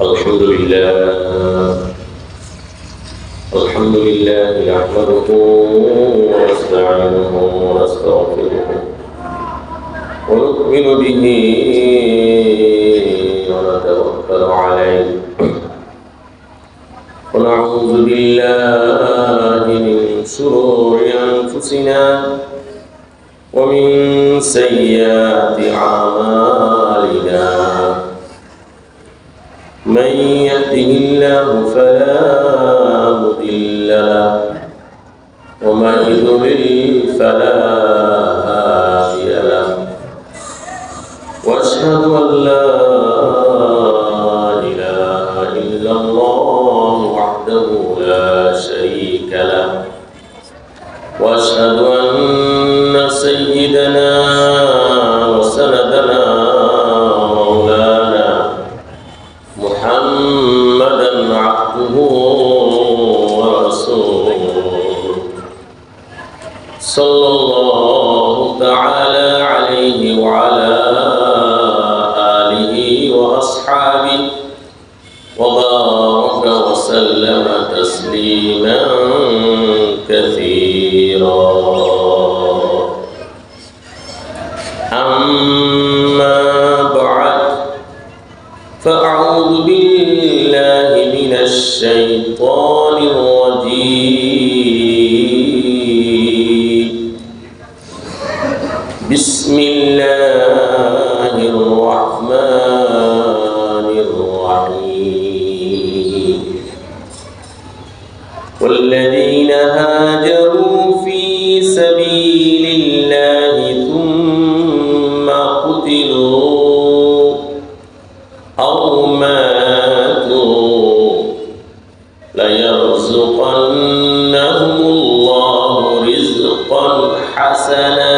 الحمد لله نحمده ونستعينه ونستغفره ونؤمن به ونتوكل عليه ونعوذ بالله من شرور أنفسنا ومن سيئات أعمالنا من يهده الله فلا مضل له ومن يضلل فلا هادي له واشهد ان لا اله الا الله وحده لا شريك له واشهد ان سيدنا وسندنا مولانا محمدا عبده ورسوله صلى الله تعالى عليه وعلى آله وأصحابه وبارك وسلم تسليما كثيرا أما بعد فأعوذ بالله من الشيطان الرجيم بسم الله الرحمن الرحيم والذين هاجروا في سبيل الله ثم قتلوا أو ماتوا ليرزقنهم الله رزقا حسنا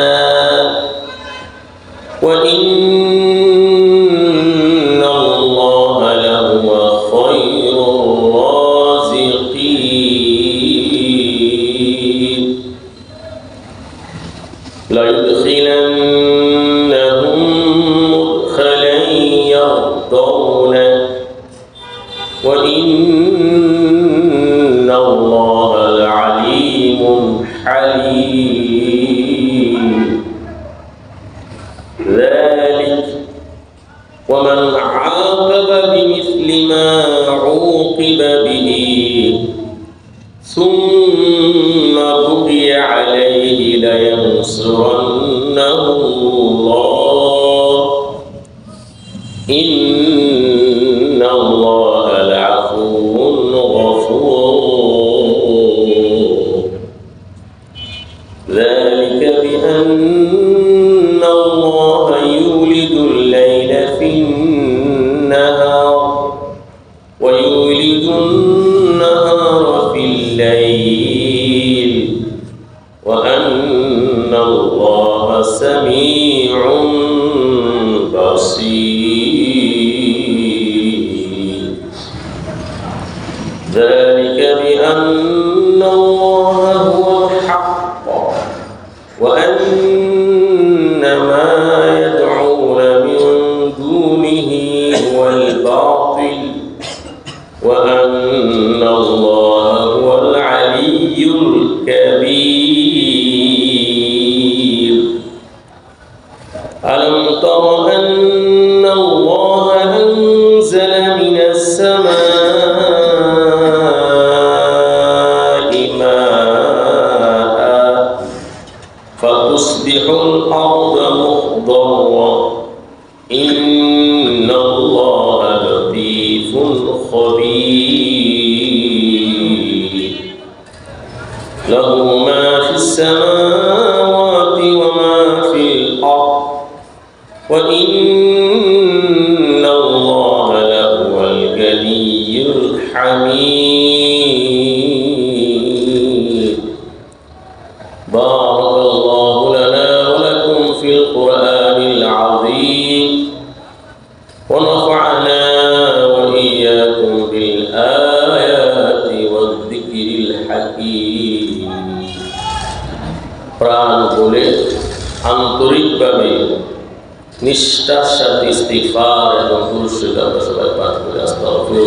وإن الله لهو خير الرازقين ليدخلنهم مدخلا يرضونه وإن الله لعليم حليم ذلك ومن عاقب بمثل ما عوقب به ثم بغي عليه لينصرنه الله إن الله لعفو غفور ذلك بأن الله يولد الليل في النهار ويولد النهار في الليل وأن الله سميع بصير ذلك بأن الله هو الحق وأن ما يدعون من دونه هو الباطل وأن الله هو العلي الكبير ألم تر أن الله أنزل من السماء ماء فتصبح الأرض مخضرا إن الله لطيف خبير له ما في السماوات وما في الأرض وإن الله لهو الغني الحميد بارك الله لنا ولكم في القرآن العظيم ونفعنا وإياكم بالآيات والذكر الحكيم প্রাণ বলে আন্তরিকভাবে নিষ্ঠার সাথে ইস্তিগফার এবং দুরূদ শরীফ আমরা সবাই পাঠ করে আস্তাগফিরুল্লাহ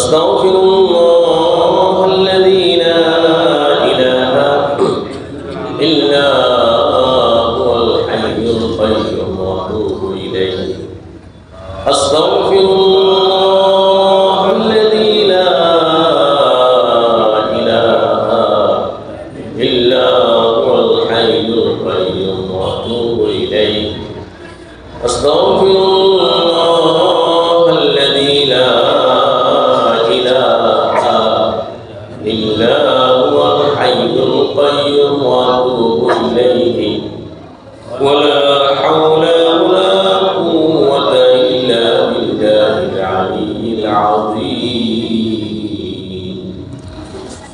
আস্তাগফিরুল্লাহ আল্লাযী লা ইলাহা ইল্লা হুয়াল হাইয়ুল কাইয়্যুম ওয়া আতুবু ইলাইহি আস্তাগফিরুল্লাহ আল্লাযী লা ইলাহা ইল্লা হুয়াল হাইয়ুল কাইয়্যুম ওয়া আতুবু ইলাইহি আস্তাগফিরুল্লাহ আল্লাযী লা ইলাহা ইল্লা হুয়াল হাইয়ুল কাইয়্যুম ওয়া আতুবু ইলাইহি ওয়ালা হাওলা ওয়ালা কুওয়াতা ইল্লা বিল্লাহিল আলিয়্যিল আযীম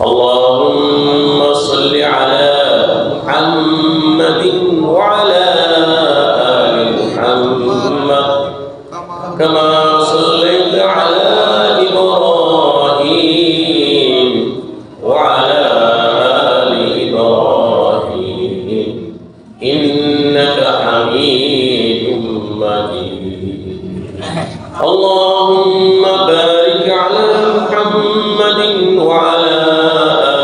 আল্লাহুম্মা সাল্লি আলা মুহাম্মাদিন ওয়া আলা আলি মুহাম্মাদ কামা সাল্লাইতা আলা ইব্রাহিম ওয়া আলা আলি ইব্রাহিম ইন্নাকা হামিদুম মাজিদ আল্লাহুম্মা বারিক আলা মুহাম্মাদিন ওয়া আলা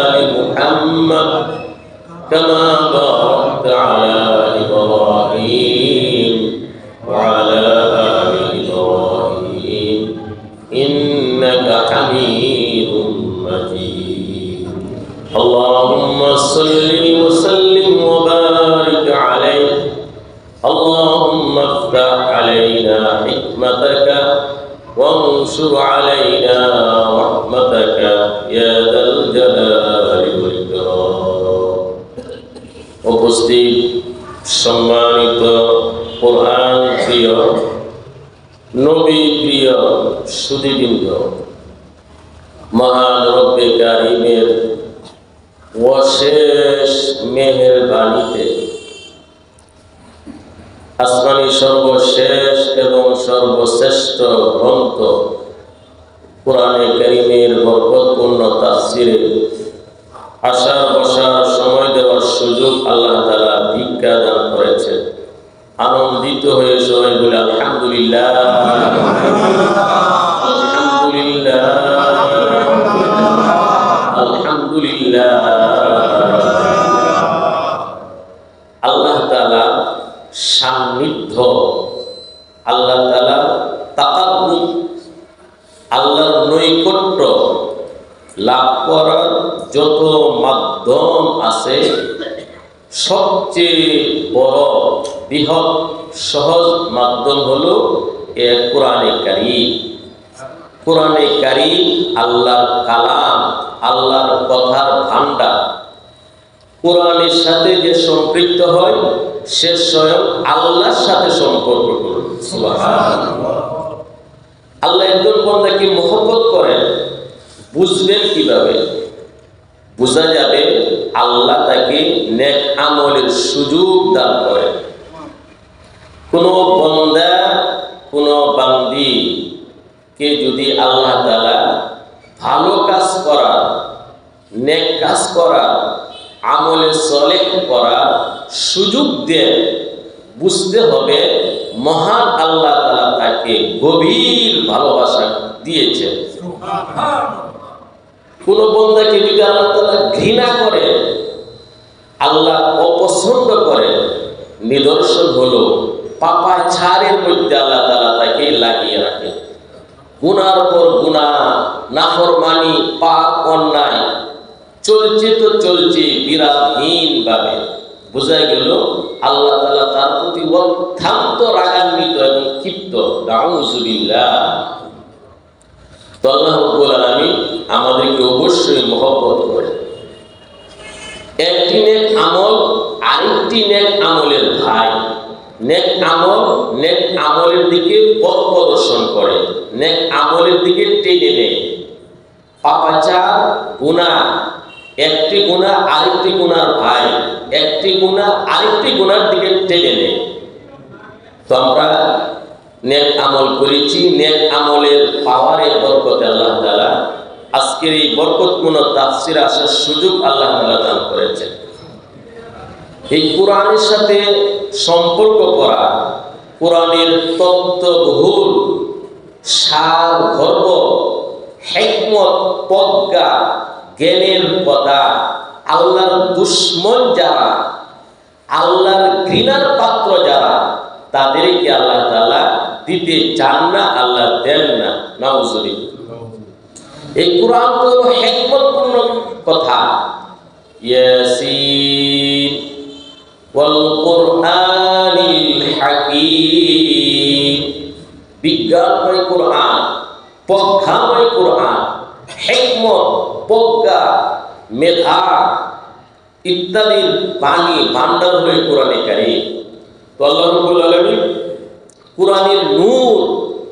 আলি মুহাম্মাদ কামা বারাকতা আলা ইব্রাহিম ওয়া আলা আলি ইব্রাহিম ইন্নাকা হামিদুম মাজিদ আল্লাহুম্মা সাল্লি ওয়া সাল্লিম ওয়া বারিক আলাইহি আল্লাহুম্মা ইফতাহ আলাইনা হিকমাতাকা وانشر علينا رحمتك يا ذا الجلال والإكرام উপস্থিত সম্মানিত কোরআন প্রিয় নবী প্রিয় সুধীবৃন্দ, মহান রব্বে কারীমের অশেষ মেহেরবানিতে আসমানি সর্বশেষ এবং সর্বশ্রেষ্ঠ গ্রন্থ কোরআনে কারীমের বরকতপূর্ণ তাফসীরে আসার বসার সময় দেওয়ার সুযোগ আল্লাহ তাআলা ভিক্ষা দান করেছেন। আনন্দিত হয়ে সবাই বলে আলহামদুলিল্লাহ, আলহামদুলিল্লাহ, আলহামদুলিল্লাহ। আল্লাহ তাআলা সান্নিধ্য, আল্লাহ তাআলা তাকাব্বুর, আল্লাহর নৈকট্য লাভ করার যত মাধ্যম আছে সবচেয়ে বড় বৃহৎ সহজ মাধ্যম হলো কোরআনে কারীম। কোরআনে কারীম আল্লাহর কালাম, আল্লাহর কথার ভান্ডার। কোরআনের সাথে যে সম্পৃক্ত হয় সে স্বয়ং আল্লাহর সাথে সম্পর্ক করে। সুবহানাল্লাহ। আল্লাহ একজন বান্দাকে মহব্বত করেন, বুঝবেন কিভাবে? বোঝা যাবে আল্লাহ তাকে নেক আমলের সুযোগ দান করেন। কোনো বান্দা, কোনো বান্দি কে যদি আল্লাহ তাআলা ভালো কাজ করা, নেক কাজ করা, আমলে সলেহ করা সুযোগ দেন, বুঝতে হবে মহান আল্লাহ তাআলা তাকে গভীর ভালোবাসা দিয়েছেন। কোন বান্দাকে যদি আল্লাহ তাআলা ঘৃণা করে, আল্লাহ অপছন্দ করে, নিদর্শন হলো পাপাচারের মধ্যে আল্লাহ তাআলা তাকে লাগিয়ে রাখেন। গুনার পর গুনাহ, নাফরমানি, পাপ, অন্যায় চলছে তো চলছে বিরামহীন ভাবে। বোঝা গেল আল্লাহ তাআলা তার প্রতি অত্যন্ত রাগান্বিত এবং ক্ষিপ্ত। নাউযুবিল্লাহ। তো আল্লাহ রাব্বুল আলামিন আমাদেরকে অবশ্যই মহব্বত করে। একটি নেক আমল আরেকটি নেক আমলের ভাই। নেক আমল নেক আমলের দিকে পথ প্রদর্শন করে, নেক আমলের দিকে টেনে নেয়। পাপাচার, গুনাহ, একটি গুনাহ আরেকটি গুনার ভাই, একটি গুনাহ আরেকটি গুনার দিকে টেনে নেয়। তো আমরা নেক আমল করেছি, নেক আমলের পাওয়ারের বরকতে আল্লাহ তাআলা আজকের এই বরকতপূর্ণ তাফসীরে আসার সুযোগ আল্লাহ তাআলা দান করেছেন। এই কোরআনের সাথে সম্পর্ক করা, কোরআনের তত্ত্ববহুল সার গর্ব হিকমত, প্রজ্ঞা, জ্ঞানের কথা আল্লাহর দুশমন যারা, আল্লাহর ঘৃণার পাত্র যারা, তাদেরকে আল্লাহ তাআলা দিতে চান না, আল্লাহ দেন না। নাউজুবিল্লাহ। এই কোরআন তো হিকমতপূর্ণ কথা। ইয়াসিন ওয়াল কুরআনিল হাকীম, বিজ্ঞানময় কোরআন, প্রজ্ঞাময় কোরআন, হিকমত, প্রজ্ঞা, মেধা ইত্যাদির পানি ভান্ডার হলো কোরআনে কারীম। তো আল্লাহ রাব্বুল আলামিন কোরআনের নূর,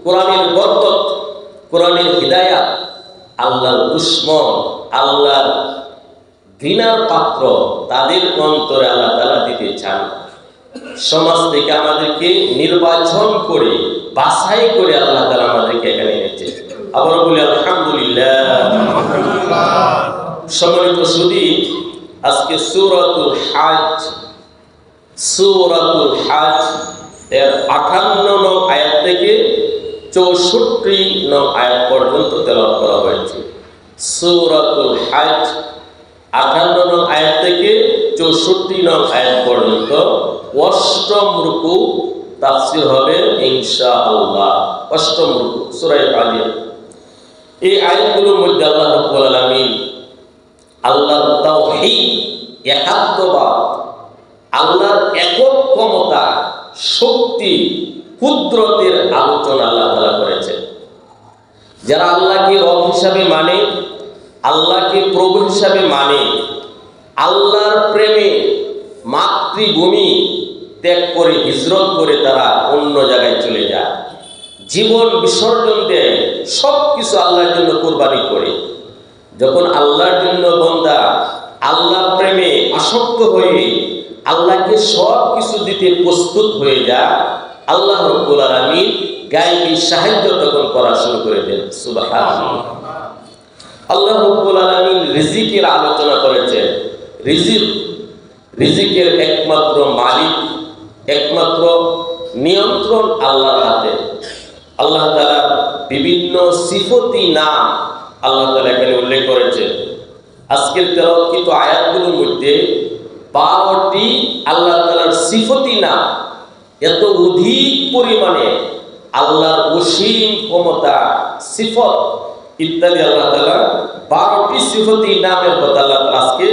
কোরআনের বরকত, কোরআনের হিদায়াত আল্লাহর দুশমন, আল্লাহর ঘৃণার পাত্র তাদের অন্তরে আল্লাহ তাআলা দিতে চান। সমাজ থেকে আমাদেরকে নির্বাচন করে, বাছাই করে আল্লাহ তাআলা আমাদেরকে এখানে এনেছে। আবার বলি আলহামদুলিল্লাহ। সম্মানিত সুধী, আজকে সূরাতুল হজ এর 58 নং আয়াত থেকে 64 নং আয়াত পর্যন্ত তেলাওয়াত করা হয়েছে। সূরাতুল হজ 58 নং আয়াত থেকে 64 নং আয়াত পর্যন্ত অষ্টম রুকু তাফসীর হবে ইনশাআল্লাহ। অষ্টম রুকু সূরা আলিয়া। এই আয়াতগুলোর মধ্যে আল্লাহ রাব্বুল আলামিন আল্লাহর তাওহীদ, একাত্মবাদ, আল্লাহর একক ক্ষমতা, শক্তি, কুদরতের আলোচনা আল্লাহ তাআলা করেছেন। যারা আল্লাহকে রব হিসাবে মানে, আল্লাহকে প্রভু হিসাবে মানে, আল্লাহর প্রেমে মাতৃভূমি ত্যাগ করে, হিজরত করে তারা অন্য জায়গায় চলে যায়, জীবন বিসর্জন দেয়, সব কিছু আল্লাহর জন্য কোরবানি করে। যখন আল্লাহর জন্য বান্দা আল্লাহর প্রেমে আসক্ত হয়ে আল্লাহকে সব কিছু দিতে প্রস্তুত হয়ে যায়, আল্লাহ রাব্বুল আলামিন গায়বী সাহায্য তখন করা শুরু করে দেন। সুবহানাল্লাহ। আল্লাহ রাব্বুল আলামিন রিজিকের আলোচনা করেছেন। রিজিকের একমাত্র মালিক, একমাত্র নিয়ন্ত্রণ আল্লাহর হাতে। আল্লাহ তাআলা বিভিন্ন সিফতি নাম আল্লাহ তাআলা এখানে উল্লেখ করেছেন। আজকের তেলাওয়াতকৃত আয়াতগুলোর মধ্যে 12টি আল্লাহ তাআলার সিফতি নাম, এত অধিক পরিমাণে আল্লাহর অসীম ক্ষমতা, সিফত ইত্যাদি আল্লাহ তাআলা 12টি সিফতি নামের কথা আল্লাহ তাআলা আজকে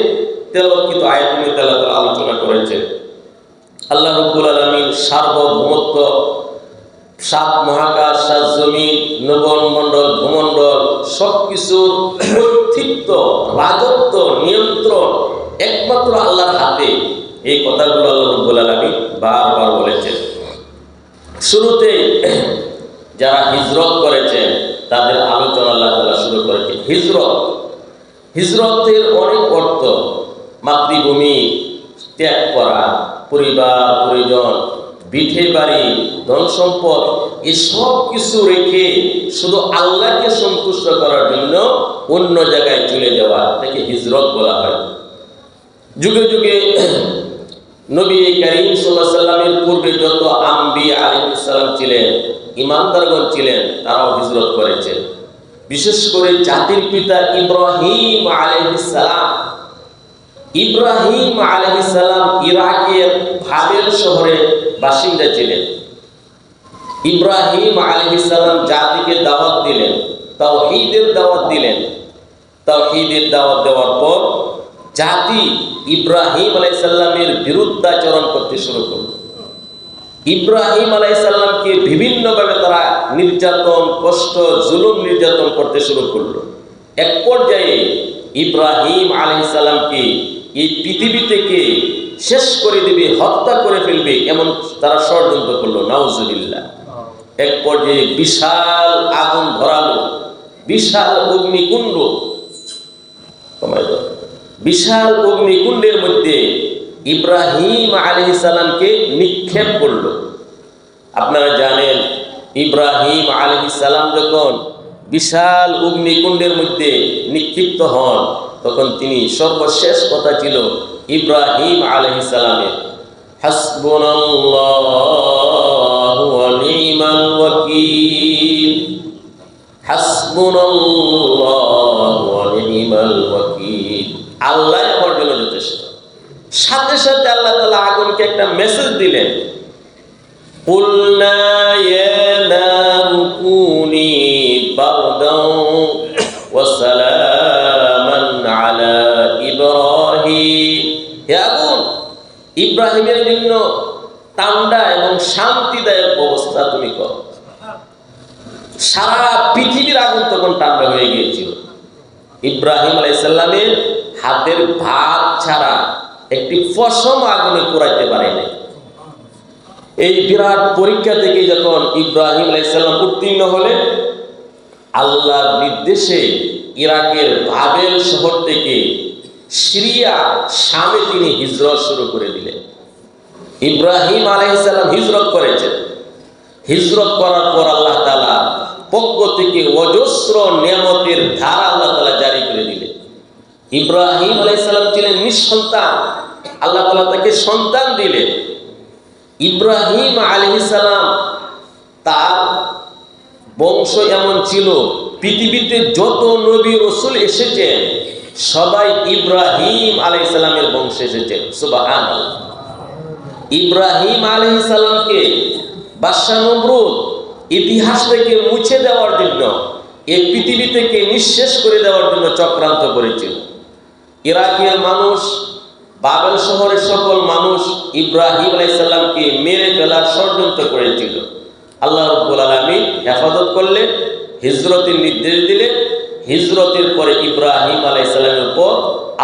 তেলাওয়াতকৃত আয়াতের মধ্যে আল্লাহ তাআলা আলোচনা করেছেন। আল্লাহ রাব্বুল আলামিন সার্বভৌমত্ব, সাত মহাকাশ, সাত জমিন, নবমণ্ডল, ভূমণ্ডল সবকিছুর কর্তৃত্ব, রাজত্ব, নিয়ন্ত্রণ একমাত্র আল্লাহর হাতে। এই কথাগুলো আল্লাহ রাব্বুল আলামিন বারবার বলেছেন। শুরুতে যারা হিজরত করেছেন তাদের আলোচনা আল্লাহ তাআলা শুরু করেছেন। হিজরতের অনেক অর্থ, মাতৃভূমি ত্যাগ করা, পরিবার পরিজন, বিঠে বাড়ি, ধন সম্পদ এসব কিছু রেখে শুধু আল্লাহকে সন্তুষ্ট করার জন্য অন্য জায়গায় চলে যাওয়া, তাকে হিজরত বলা হয়। যুগে যুগে নবী করিম সাল্লাল্লাহু আলাইহি সাল্লামের পূর্বে যত আম্বিয়া আলাইহিস সালাম ছিলেন, ইমানদারগণ ছিলেন, তারাও হিজরত করেছেন। বিশেষ করে জাতির পিতা ইব্রাহিম আলাইহিস সালাম, ইব্রাহিম আলাইহিস সালাম ইরাকের বাবেল শহরে বাসিন্দা ছিলেন। ইব্রাহিম আলাইহিস সালাম জাতিকে দাওয়াত দিলেন, তাওহীদের দাওয়াত দিলেন। তাওহীদের দাওয়াত দেওয়ার পর জাতি ইব্রাহিম আলাইহিস সালামের বিরুদ্ধাচরণ করতে শুরু করল। ইব্রাহিম আলাইহিস সালামকে বিভিন্নভাবে তারা নির্যাতন, কষ্ট, জুলুম নির্যাতন করতে শুরু করলো। এক পর্যায়ে ইব্রাহিম আলাইহিস সালামকে এই পৃথিবী থেকে শেষ করে দিবে, হত্যা করে ফেলবে, এমন তারা ষড়যন্ত্র করলো। নাউজুবিল্লাহ। এক পর্যায়ে বিশাল আগুন ধরালো, বিশাল অগ্নিকুণ্ড, বিশাল অগ্নিকুণ্ডের মধ্যে ইব্রাহিম আলাইহিস সালামকে নিক্ষেপ করলো। আপনারা জানেন, ইব্রাহিম আলাইহিস সালাম যখন বিশাল অগ্নিকুণ্ডের মধ্যে নিক্ষিপ্ত হন, তখন তিনি সর্বশেষ কথা ছিল ইব্রাহিম আলাইহিস সালামের, হাসবুনাল্লাহু ওয়া নি'মাল ওয়াকিল। হাসবুনাল্লাহু ওয়া নি'মাল ওয়াকিল, আল্লাহ আমার জন্য যথেষ্ট। সাথে সাথে আল্লাহ তাআলা আগুনকে একটা মেসেজ দিলেন, কুলনা ইয়া নারু কুনি বারদান ওয়া সালামান আলা ইব্রাহিম, হে আগুন, ইব্রাহিমের জন্য ঠান্ডা এবং শান্তিদায়ক ব্যবস্থা তুমি করো। সারা পৃথিবীর আগুন তখন ঠান্ডা হয়ে গিয়েছিল। ইব্রাহিম আলাইহিস সালামের হাতের ভাত ছাড়া একটি পশম আগুনে পোড়াইতে পারে নাই। এই বিরাট পরীক্ষা থেকে যখন ইব্রাহিম আলাইহিস সালাম উত্তীর্ণ হলেন, আল্লাহর নির্দেশে ইরাকের বাবেল শহর থেকে সিরিয়া শামে তিনি হিজরত শুরু করে দিলেন। ইব্রাহিম আলাইহিস সালাম হিজরত করেছেন। হিজরত করার পর আল্লাহ তাআলা পক্ষ থেকে অজস্র নেয়ামতের ধারা আল্লাহ তাআলা জারি করে দিলেন। ইব্রাহিম আলাইহিস সালাম ছিলেন নিঃসন্তান, আল্লাহ তাআলা তাকে সন্তান দিলেন। ইব্রাহিম আলাইহিস সালাম তার বংশ এমন ছিল, পৃথিবীতে যত নবী রাসূল এসেছেন সবাই ইব্রাহিম আলাইহিস সালামের বংশে এসেছেন। সুবহানাল্লাহ। ইব্রাহিম আলাইহিস সালামকে বাদশা নমরুদ ইতিহাস থেকে মুছে দেওয়ার জন্য, এই পৃথিবী থেকে নিঃশেষ করে দেওয়ার জন্য চক্রান্ত করেছিল। ইরাকের মানুষ, বাবেল শহরের সকল মানুষ ইব্রাহিম আলাইহিস সালামকে মেরে ফেলার ষড়যন্ত্র করেছিল। আল্লাহ রাব্বুল আলামিন হেফাজত করলেন, হিজরতের নির্দেশ দিলেন। হিজরতের পরে ইব্রাহিম আলাইহিস সালামের উপর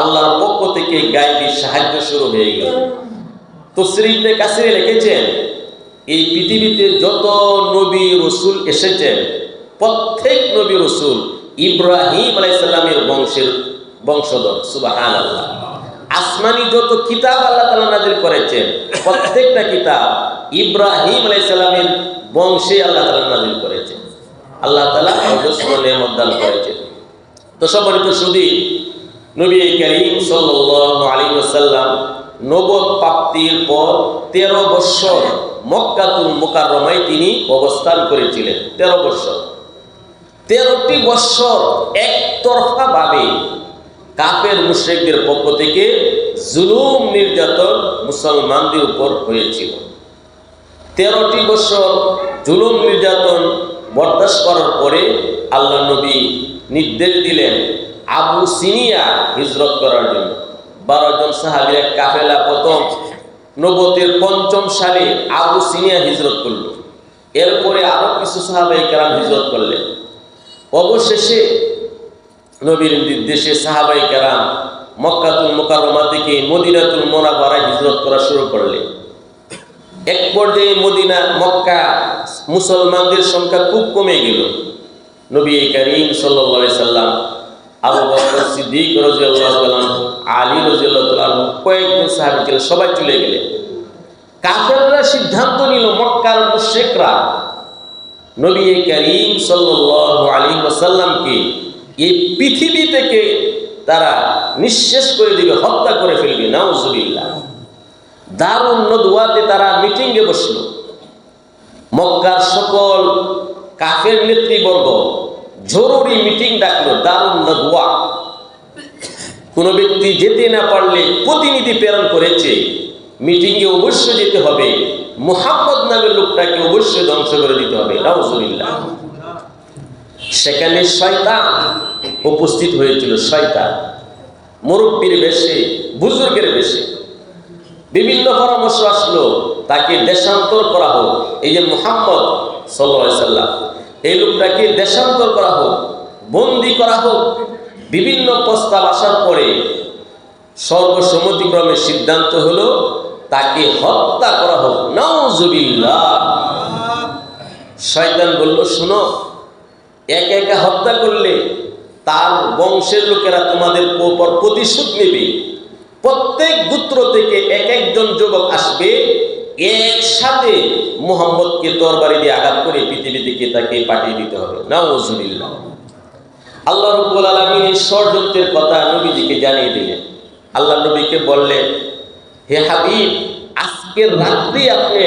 আল্লাহর পক্ষ থেকে গায়বী সাহায্য শুরু হয়ে গেল। তাফসীরে কাসিরে লিখেছেন, এই পৃথিবীতে যত নবী রাসূল এসেছেন প্রত্যেক নবী রাসূল ইব্রাহিম আলাইহিস সালামের বংশধর। সুবহানাল্লাহ। আসমানি যত কিতাব আল্লাহ তাআলা নাযিল করেছেন প্রত্যেকটা কিতাব ইব্রাহিম আলাইহিস সালামের বংশে আল্লাহ তাআলা নাযিল করেছেন। আল্লাহ তাআলা অজস্র নেয়ামত দান করেছেন। তো সম্মানিত সুধী, নবী করিম সাল্লাল্লাহু আলাইহি ওয়াসাল্লাম নবুয়ত প্রাপ্তির পর 13 বছর মক্কাতুল মুকাররমায় তিনি অবস্থান করেছিলেন। 13 বছর, 13টি বছর একতরফা ভাবে কাফের মুশরিকদের পক্ষ থেকে জুলুম নির্যাতন মুসলমানদের উপর হয়েছিল। 13টি বছর জুলুম নির্যাতন বরদাস্ত করার পরে আল্লাহ নবী নির্দেশ দিলেন আবু সিনিয়া হিজরত করার জন্য। 12 জন সাহাবীর এক কাফেলা প্রথম নবুয়তের 5ম সালে আবু সিনিয়া হিজরত করল। এরপরে আরো কিছু সাহাবায়ে কেরাম হিজরত করলেন। অবশেষে নবীর নির্দেশে সাহাবায়ে কেরাম মক্কাতুল মুকাররমা থেকে মদিনাতুল মুনাওয়ারায় হিজরত করা শুরু করলেন। এক পর্যায়ে মদিনা, মক্কা মুসলমানদের সংখ্যা খুব কমে গেল। নবী করিম সাল্লাল্লাহু আলাইহি সাল্লাম, আবু বকর সিদ্দিক রাদিয়াল্লাহু তাআলা, আলী রাদিয়াল্লাহু তাআলা, কয়েকজন সাহাবী ছিলেন, সবাই চলে গেলেন। কাফেররা সিদ্ধান্ত নিল মক্কার মুশরিকরা নবী করিম সাল্লাল্লাহু আলাইহি ওয়াসাল্লামকে এই পৃথিবী থেকে তারা নিঃশেষ করে দিবে, হত্যা করে ফেলবে। নাউজুবিল্লাহ। দারুন নদওয়াতে তারা মিটিংয়ে বসলো। মক্কার সকল কাফের নেতৃবর্গ জরুরি মিটিং ডাকলো, দারুন নদওয়া। কোন ব্যক্তি যেতে না পারলে প্রতিনিধি প্রেরণ করেছে, মিটিংয়ে অবশ্যই যেতে হবে, মুহাম্মদ নামের লোকটাকে অবশ্যই ধ্বংস করে দিতে হবে। নাউজুবিল্লাহ। সেখানে শয়তান উপস্থিত হয়েছিল। শয়তান মুরব্বীর বেশে, বুজুর্গের বেশে। বিভিন্ন পরামর্শ আসলো তাকে দেশান্তর করা হোক। এই যে মুহাম্মদ সাল্লাল্লাহু আলাইহি সাল্লাম, এই লোকটাকে দেশান্তর করা হোক, বন্দী করা হোক। বিভিন্ন প্রস্তাব আসার পরে সর্বসম্মতিক্রমে সিদ্ধান্ত হলো তাকে হত্যা করা হোক। নাউজুবিল্লাহ। শয়তান বলল, শুনো, একা একা হত্যা করলে তার বংশের লোকেরা তোমাদের উপর প্রতিশোধ নেবে। প্রত্যেক গোত্র থেকে এক একজন যুবক আসবে, একসাথে মুহাম্মদকে তরবারি দিয়ে আঘাত করে পৃথিবী থেকে তাকে পাঠিয়ে দিতে হবে। নাউজুবিল্লাহ। আল্লাহ রাব্বুল আলামিন এই ষড়যন্ত্রের কথা নবীজিকে জানিয়ে দিলেন। আল্লাহ নবীকে বললেন, হে হাবিব, আজকের রাত্রি আপনি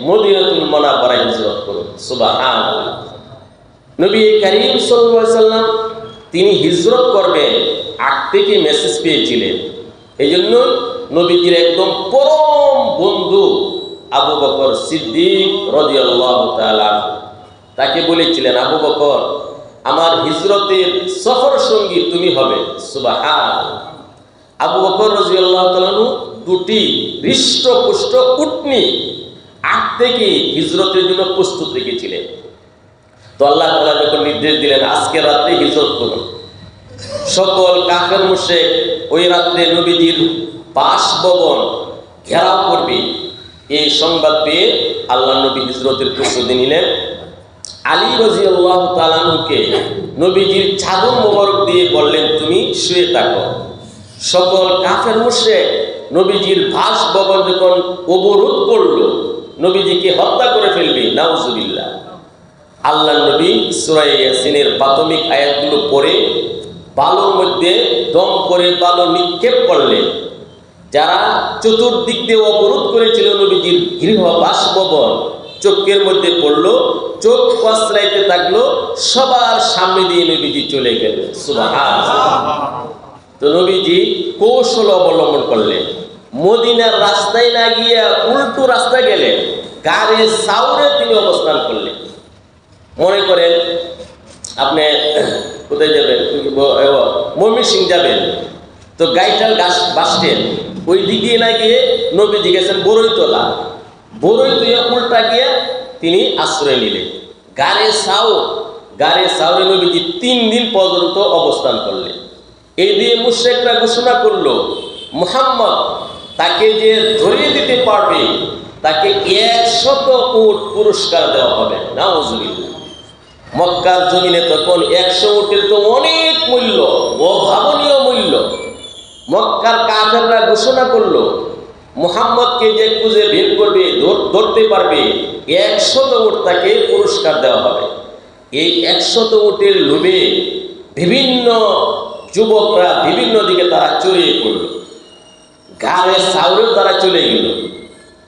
মদিনাতুল মুনাওয়ারায় হিজরত করুন। সুবহানাল্লাহ। নবী করিম সাল্লাল্লাহু আলাইহি সাল্লাম তিনি হিজরত করবেন আগ থেকে মেসেজ পেয়েছিলেন। এই জন্য নবীজির একদম পরম বন্ধু আবু বকর সিদ্দিক রাদিয়াল্লাহু তাআলা তাকে বলেছিলেন, আবু বকর, আমার হিজরতের সফর সঙ্গী তুমি হবে। সুবহানাল্লাহ। আবু বকর রাদিয়াল্লাহু তাআলা দুটি হৃষ্টপুষ্ট উটনি আগ থেকে হিজরতের জন্য প্রস্তুত রেখেছিলেন। তো আল্লাহ তাআলা যখন নির্দেশ দিলেন আজকে রাতে হিজরত করুন, সকল কাফের মুশরিক ওই রাতে নবীজির বাসভবন ঘেরাও করবে, এই সংবাদ পেয়ে আল্লাহ নবী হিজরতের প্রস্তুতি নিলেন। আলী রাদিয়াল্লাহু তাআলা আনহুকে নবীজির চাদর মোবারক দিয়ে বললেন, তুমি শুয়ে থাকো। সকল কাফের মুশরিক নবীজির বাসভবন যখন অবরোধ করলো, নবীজিকে হত্যা করে ফেলবে, নাউজুবিল্লাহ। আল্লাহ নবী সূরা ইয়াসিনের প্রাথমিক আয়াতগুলো পড়ে বালুর মধ্যে দম করে বালু নিক্ষেপ করলেন। যারা চতুর্দিক দিয়ে অবরোধ করেছিল নবীজির গৃহ বাসভবন, চোখের মধ্যে পড়লো, চোখ কসলাইতে থাকলো, সবার সামনে দিয়ে নবীজি চলে গেলেন। সুবহানাল্লাহ। তো নবীজি কৌশল অবলম্বন করলেন, মদিনার রাস্তায় না গিয়ে উল্টো রাস্তা গেলেন, গাড়ির সাউরে তিনি অবস্থান করলেন। মনে করেন আপনি কোথায় যাবেন, ময়মনসিংহ যাবেন, তো গাইটাল বাস স্ট্যান্ড ওই দিকে না গিয়ে নবীজি গেছেন বড়ইতলা, বড়ইতলা উল্টা গিয়ে তিনি আশ্রয় নিলেন। গাড়ে সাউরে নবীজি 3 দিন পর্যন্ত অবস্থান করলেন। এই দিয়ে মুশরিকরা ঘোষণা করলো, মুহাম্মদ তাকে যে ধরিয়ে দিতে পারবে তাকে 100 উট পুরস্কার দেওয়া হবে। নাউজুবিল্লাহ। মক্কার জমিনে তখন 100 উটের তো অনেক মূল্য, অভাবনীয় মূল্য। মক্কার কাফেররা ঘোষণা করলো, মুহাম্মদকে যে খুঁজে বের করবে, ধরতে পারবে, 100 উট তাকে পুরস্কার দেওয়া হবে। এই 100 উটের লোভে বিভিন্ন যুবকরা বিভিন্ন দিকে তারা চড়িয়ে পড়ল, গাড়ে সাউরের দ্বারা চলে গেল।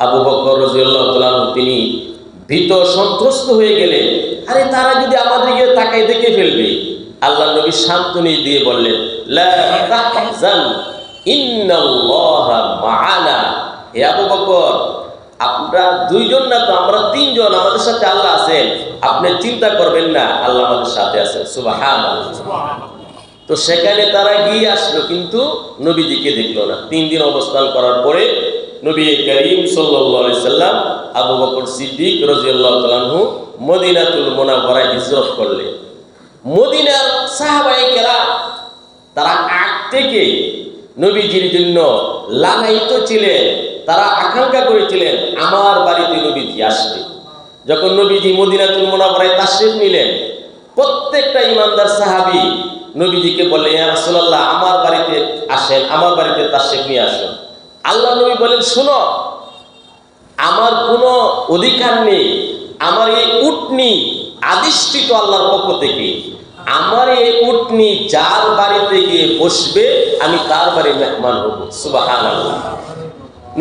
আবু বকর রাদিয়াল্লাহু তাআলা তিনি ভীত সন্ত্রস্ত হয়ে গেলেন, আরে তারা যদি আমাদেরকে তাকায় দেখে ফেলবে। আল্লাহ নবী সান্ত্বনা দিয়ে বললেন, লা তাহজান ইন্নাল্লাহা মা'ানা। হে আবু বকর, আমরা 2 জন না তো, আমরা 3 জন, আমাদের সাথে আল্লাহ আছেন, আপনি চিন্তা করবেন না, আল্লাহ আমাদের সাথে আছেন। সুবহানাল্লাহ। তো সেখানে তারা গিয়ে আসলো, কিন্তু নবীজিকে দেখলো না। 3 দিন অবস্থান করার পরে নবী করিম সাল্লাল্লাহু আলাইহি সাল্লাম আবু বকর সিদ্দিক রাদিয়াল্লাহু তাআলা আনহু মদিনাতুল মুনাওয়ারায় হিজরত করলেন। মদিনার সাহাবায়ে কেরাম তারা আগ থেকে নবীজির জন্য লালায়িত ছিলেন, তারা আকাঙ্ক্ষা করেছিলেন আমার বাড়িতে নবীজি আসবে। যখন নবীজি মদিনাতুল মুনাওয়ারায় তাশরিফ নিলেন, প্রত্যেকটা ইমানদার সাহাবী নবীজিকে বললেন, ইয়া রাসূলুল্লাহ, আমার বাড়িতে আসেন, আমার বাড়িতে তাশরিফ নিয়ে আসুন। আল্লাহ নবী বলেন, শোনো, আমার কোনো অধিকার নেই, আমার এই উটনি আদিষ্টিত আল্লাহর পক্ষ থেকে, আমার এই উটনি যার বাড়িতে গিয়ে বসবে আমি তার বাড়ি মেহমান হব। সুবহানাল্লাহ।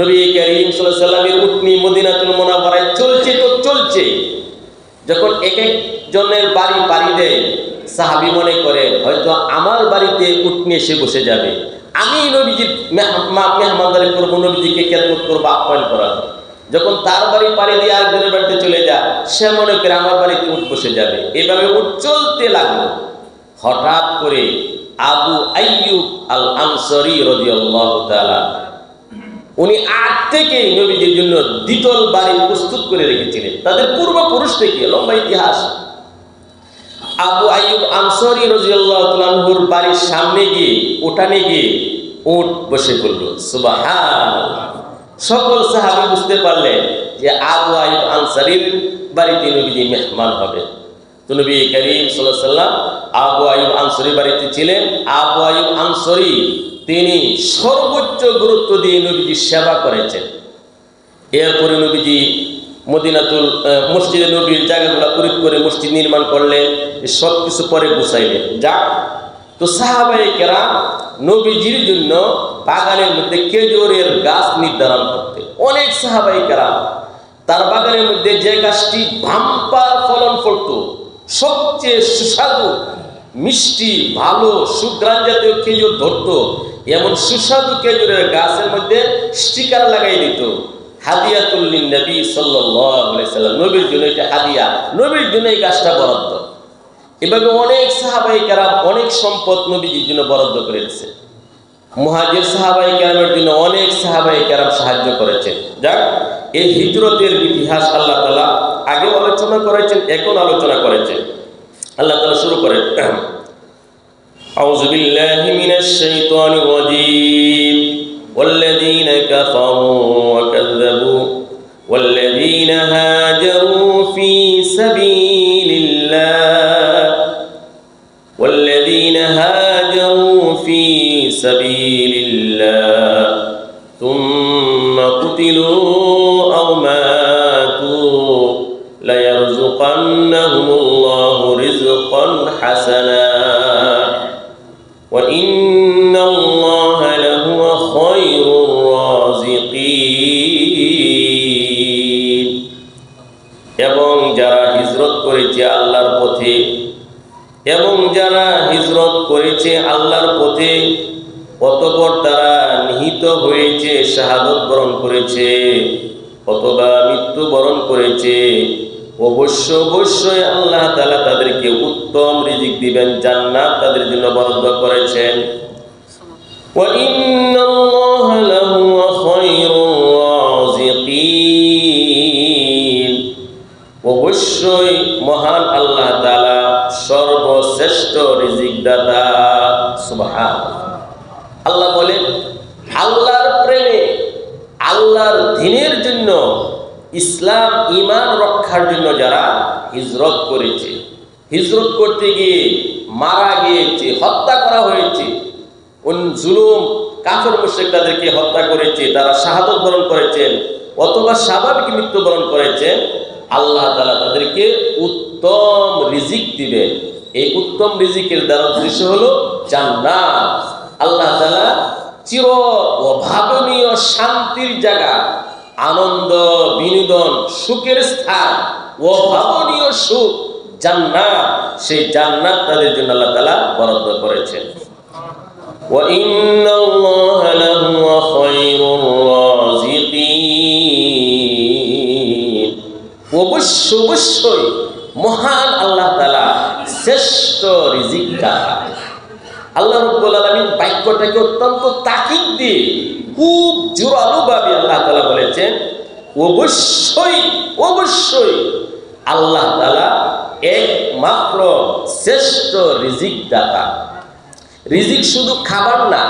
নবী করিম সাল্লাল্লাহু আলাইহি সাল্লামের উটনি মদিনাতুল মুনাওয়ারায় চলছে তো চলছে, যখন এক এক জনের বাড়ি পাড়ি দেয়, সাহাবী মনে করে হয়তো আমার বাড়িতে উটনি এসে বসে যাবে, আমি নবীজির মেহমানদারি করবো, নবীজিকে খেদমত করবো, আপ্যায়ন করাবো। যখন তার বাড়ি পাড়ি দিয়ে আরেকজনের বাড়িতে চলে যায়, সে মনে করে আমার বাড়িতে উট বসে যাবে। এভাবে উট চলতে লাগলো। হঠাৎ করে আবু আইয়ুব আল আনসারী রাদিয়াল্লাহু তাআলা উনি আগ থেকেই নবীজির জন্য দ্বিতল বাড়ি প্রস্তুত করে রেখেছিলেন। তাদের পূর্বপুরুষ থেকে লম্বা ইতিহাস। আবু আইয়ুব আনসারী রাদিয়াল্লাহু তাআলা আনহুর বাড়ির সামনে গিয়ে উঠানে গিয়ে উট বসে পড়ল। সুবহানাল্লাহ। সকল সাহাবী বুঝতে পারলেন যে আবু আইয়ুব আনসারীর বাড়িতে নবীজি মেহমান হবে। তো নবী করিম সাল্লাল্লাহু আলাইহি সাল্লাম আবু আইয়ুব আনসারীর বাড়িতে ছিলেন। আবু আইয়ুব আনসারী তিনি সর্বোচ্চ গুরুত্ব দিয়ে নবীজির সেবা করেছেন। এরপরে নবীজি মদিনাতুল মসজিদে নবীর জায়গাগুলো পরিষ্কার করে মসজিদ নির্মাণ করলেন, সব কিছু পরে গুছাইলেন। যাক, তো সাহাবায়ে কেরাম নবীজির জন্য বাগানের মধ্যে খেজুরের গাছ নির্ধারণ করতে, অনেক সাহাবায়ে কেরাম তার বাগানের মধ্যে যে গাছটি ভাম্পার ফলন ফলত সবচেয়ে সুস্বাদু মিষ্টি ভালো সুগ্রাণ জাতীয় খেজুর ধরতো, এমন সুস্বাদু খেজুরের গাছের মধ্যে স্টিকার লাগাই দিত, হাদিয়াতুল লিন নবী সাল্লাল্লাহু আলাইহি সাল্লাম, নবীর জন্য এটা হাদিয়া, নবীর জন্য এই গাছটা বরাদ্দ। এভাবে অনেক সাহাবায়ে কেরাম অনেক সম্পদ নবীজির জন্য বরাদ্দ করে দিয়েছে। মুহাজির সাহাবায়ে কেরামের জন্য অনেক সাহাবায়ে কেরাম সাহায্য করেছেন। যাক, এই হিজরতের ইতিহাস আল্লাহ তাআলা আগে আলোচনা করেছেন, এখন আলোচনা করেছেন। আল্লাহ তাআলা শুরু করেন, আউযু বিল্লাহি মিনাশ শাইতানির রাজীম, ওয়াল্লাযীনা কাফারু ওয়া কাযযাবু ওয়াল্লাযীনা হাজারু ফী সাবিলিল্লাহ ওয়াল্লাযীনা হাজারু ফী সাবিলিল্লাহ থুম্মা কুতিলু আও মাতু লায়ারযুকান্নাহুমুল্লাহু রিজকান হাসানা ওয়া ইন্নাল্লাহা লাহুয়া খায়রুর রাযিকিন। এবং যারা হিজরত করেছে আল্লাহর পথে, এবং যারা হিজরত করেছে আল্লাহর পথে, অতঃপর তারা নিহত হয়েছে, শাহাদত বরণ করেছে অথবা মৃত্যু বরণ করেছে, অবশ্যই আল্লাহ তাআলা তাদেরকে উত্তম রিজিক দিবেন, জান্নাত তাদের জন্য বরাদ্দ করেছেন। ওয়া ইন্নাল্লাহা লাহুয়া খায়রুর রাযিকিন, অবশ্যই মহান আল্লাহ তাআলা সর্বশ্রেষ্ঠ রিজিক দাতা। সুবহানাল্লাহ। আল্লাহ বলেন, আল্লাহর প্রেমে, আল্লাহর দ্বীনের জন্য, ইসলাম ঈমান রক্ষার জন্য যারা হিজরত করেছে, হিজরত করতে গিয়ে মারা গিয়েছে, হত্যা করা হয়েছে, জুলুম কাফের মুশরিক তাদেরকে হত্যা করেছে, তারা শাহাদত বরণ করেছেন অথবা স্বাভাবিক মৃত্যুবরণ করেছেন, আল্লাহ তাআলা তাদেরকে উত্তম রিজিক দিবেন। এই উত্তম রিজিকের দ্বারা উদ্দেশ্য হলো জান্নাত। আল্লাহ তাআলা চির অভাবনীয় শান্তির জায়গা, আনন্দ বিনোদন সুখের স্থান, অভাবনীয় সুখ জান্নাত, সেই জান্নাত তাদের জন্য আল্লাহ তাআলা বরাদ্দ করেছেন। ওয়া ইন্নাল্লাহা লাহুয়া খায়রুর রাযিকিন, অবশ্যই মহান আল্লাহ তাআলা শ্রেষ্ঠ রিজিক দাতা। আল্লাহ রাব্বুল আলামিন বাক্যটাকে অত্যন্ত তাকিদ দিয়ে খুব জোরালোভাবে আল্লাহ তাআলা বলেছেন, অবশ্যই আল্লাহ তাআলা একমাত্র শ্রেষ্ঠ রিজিক দাতা। রিজিক শুধু খাবার না,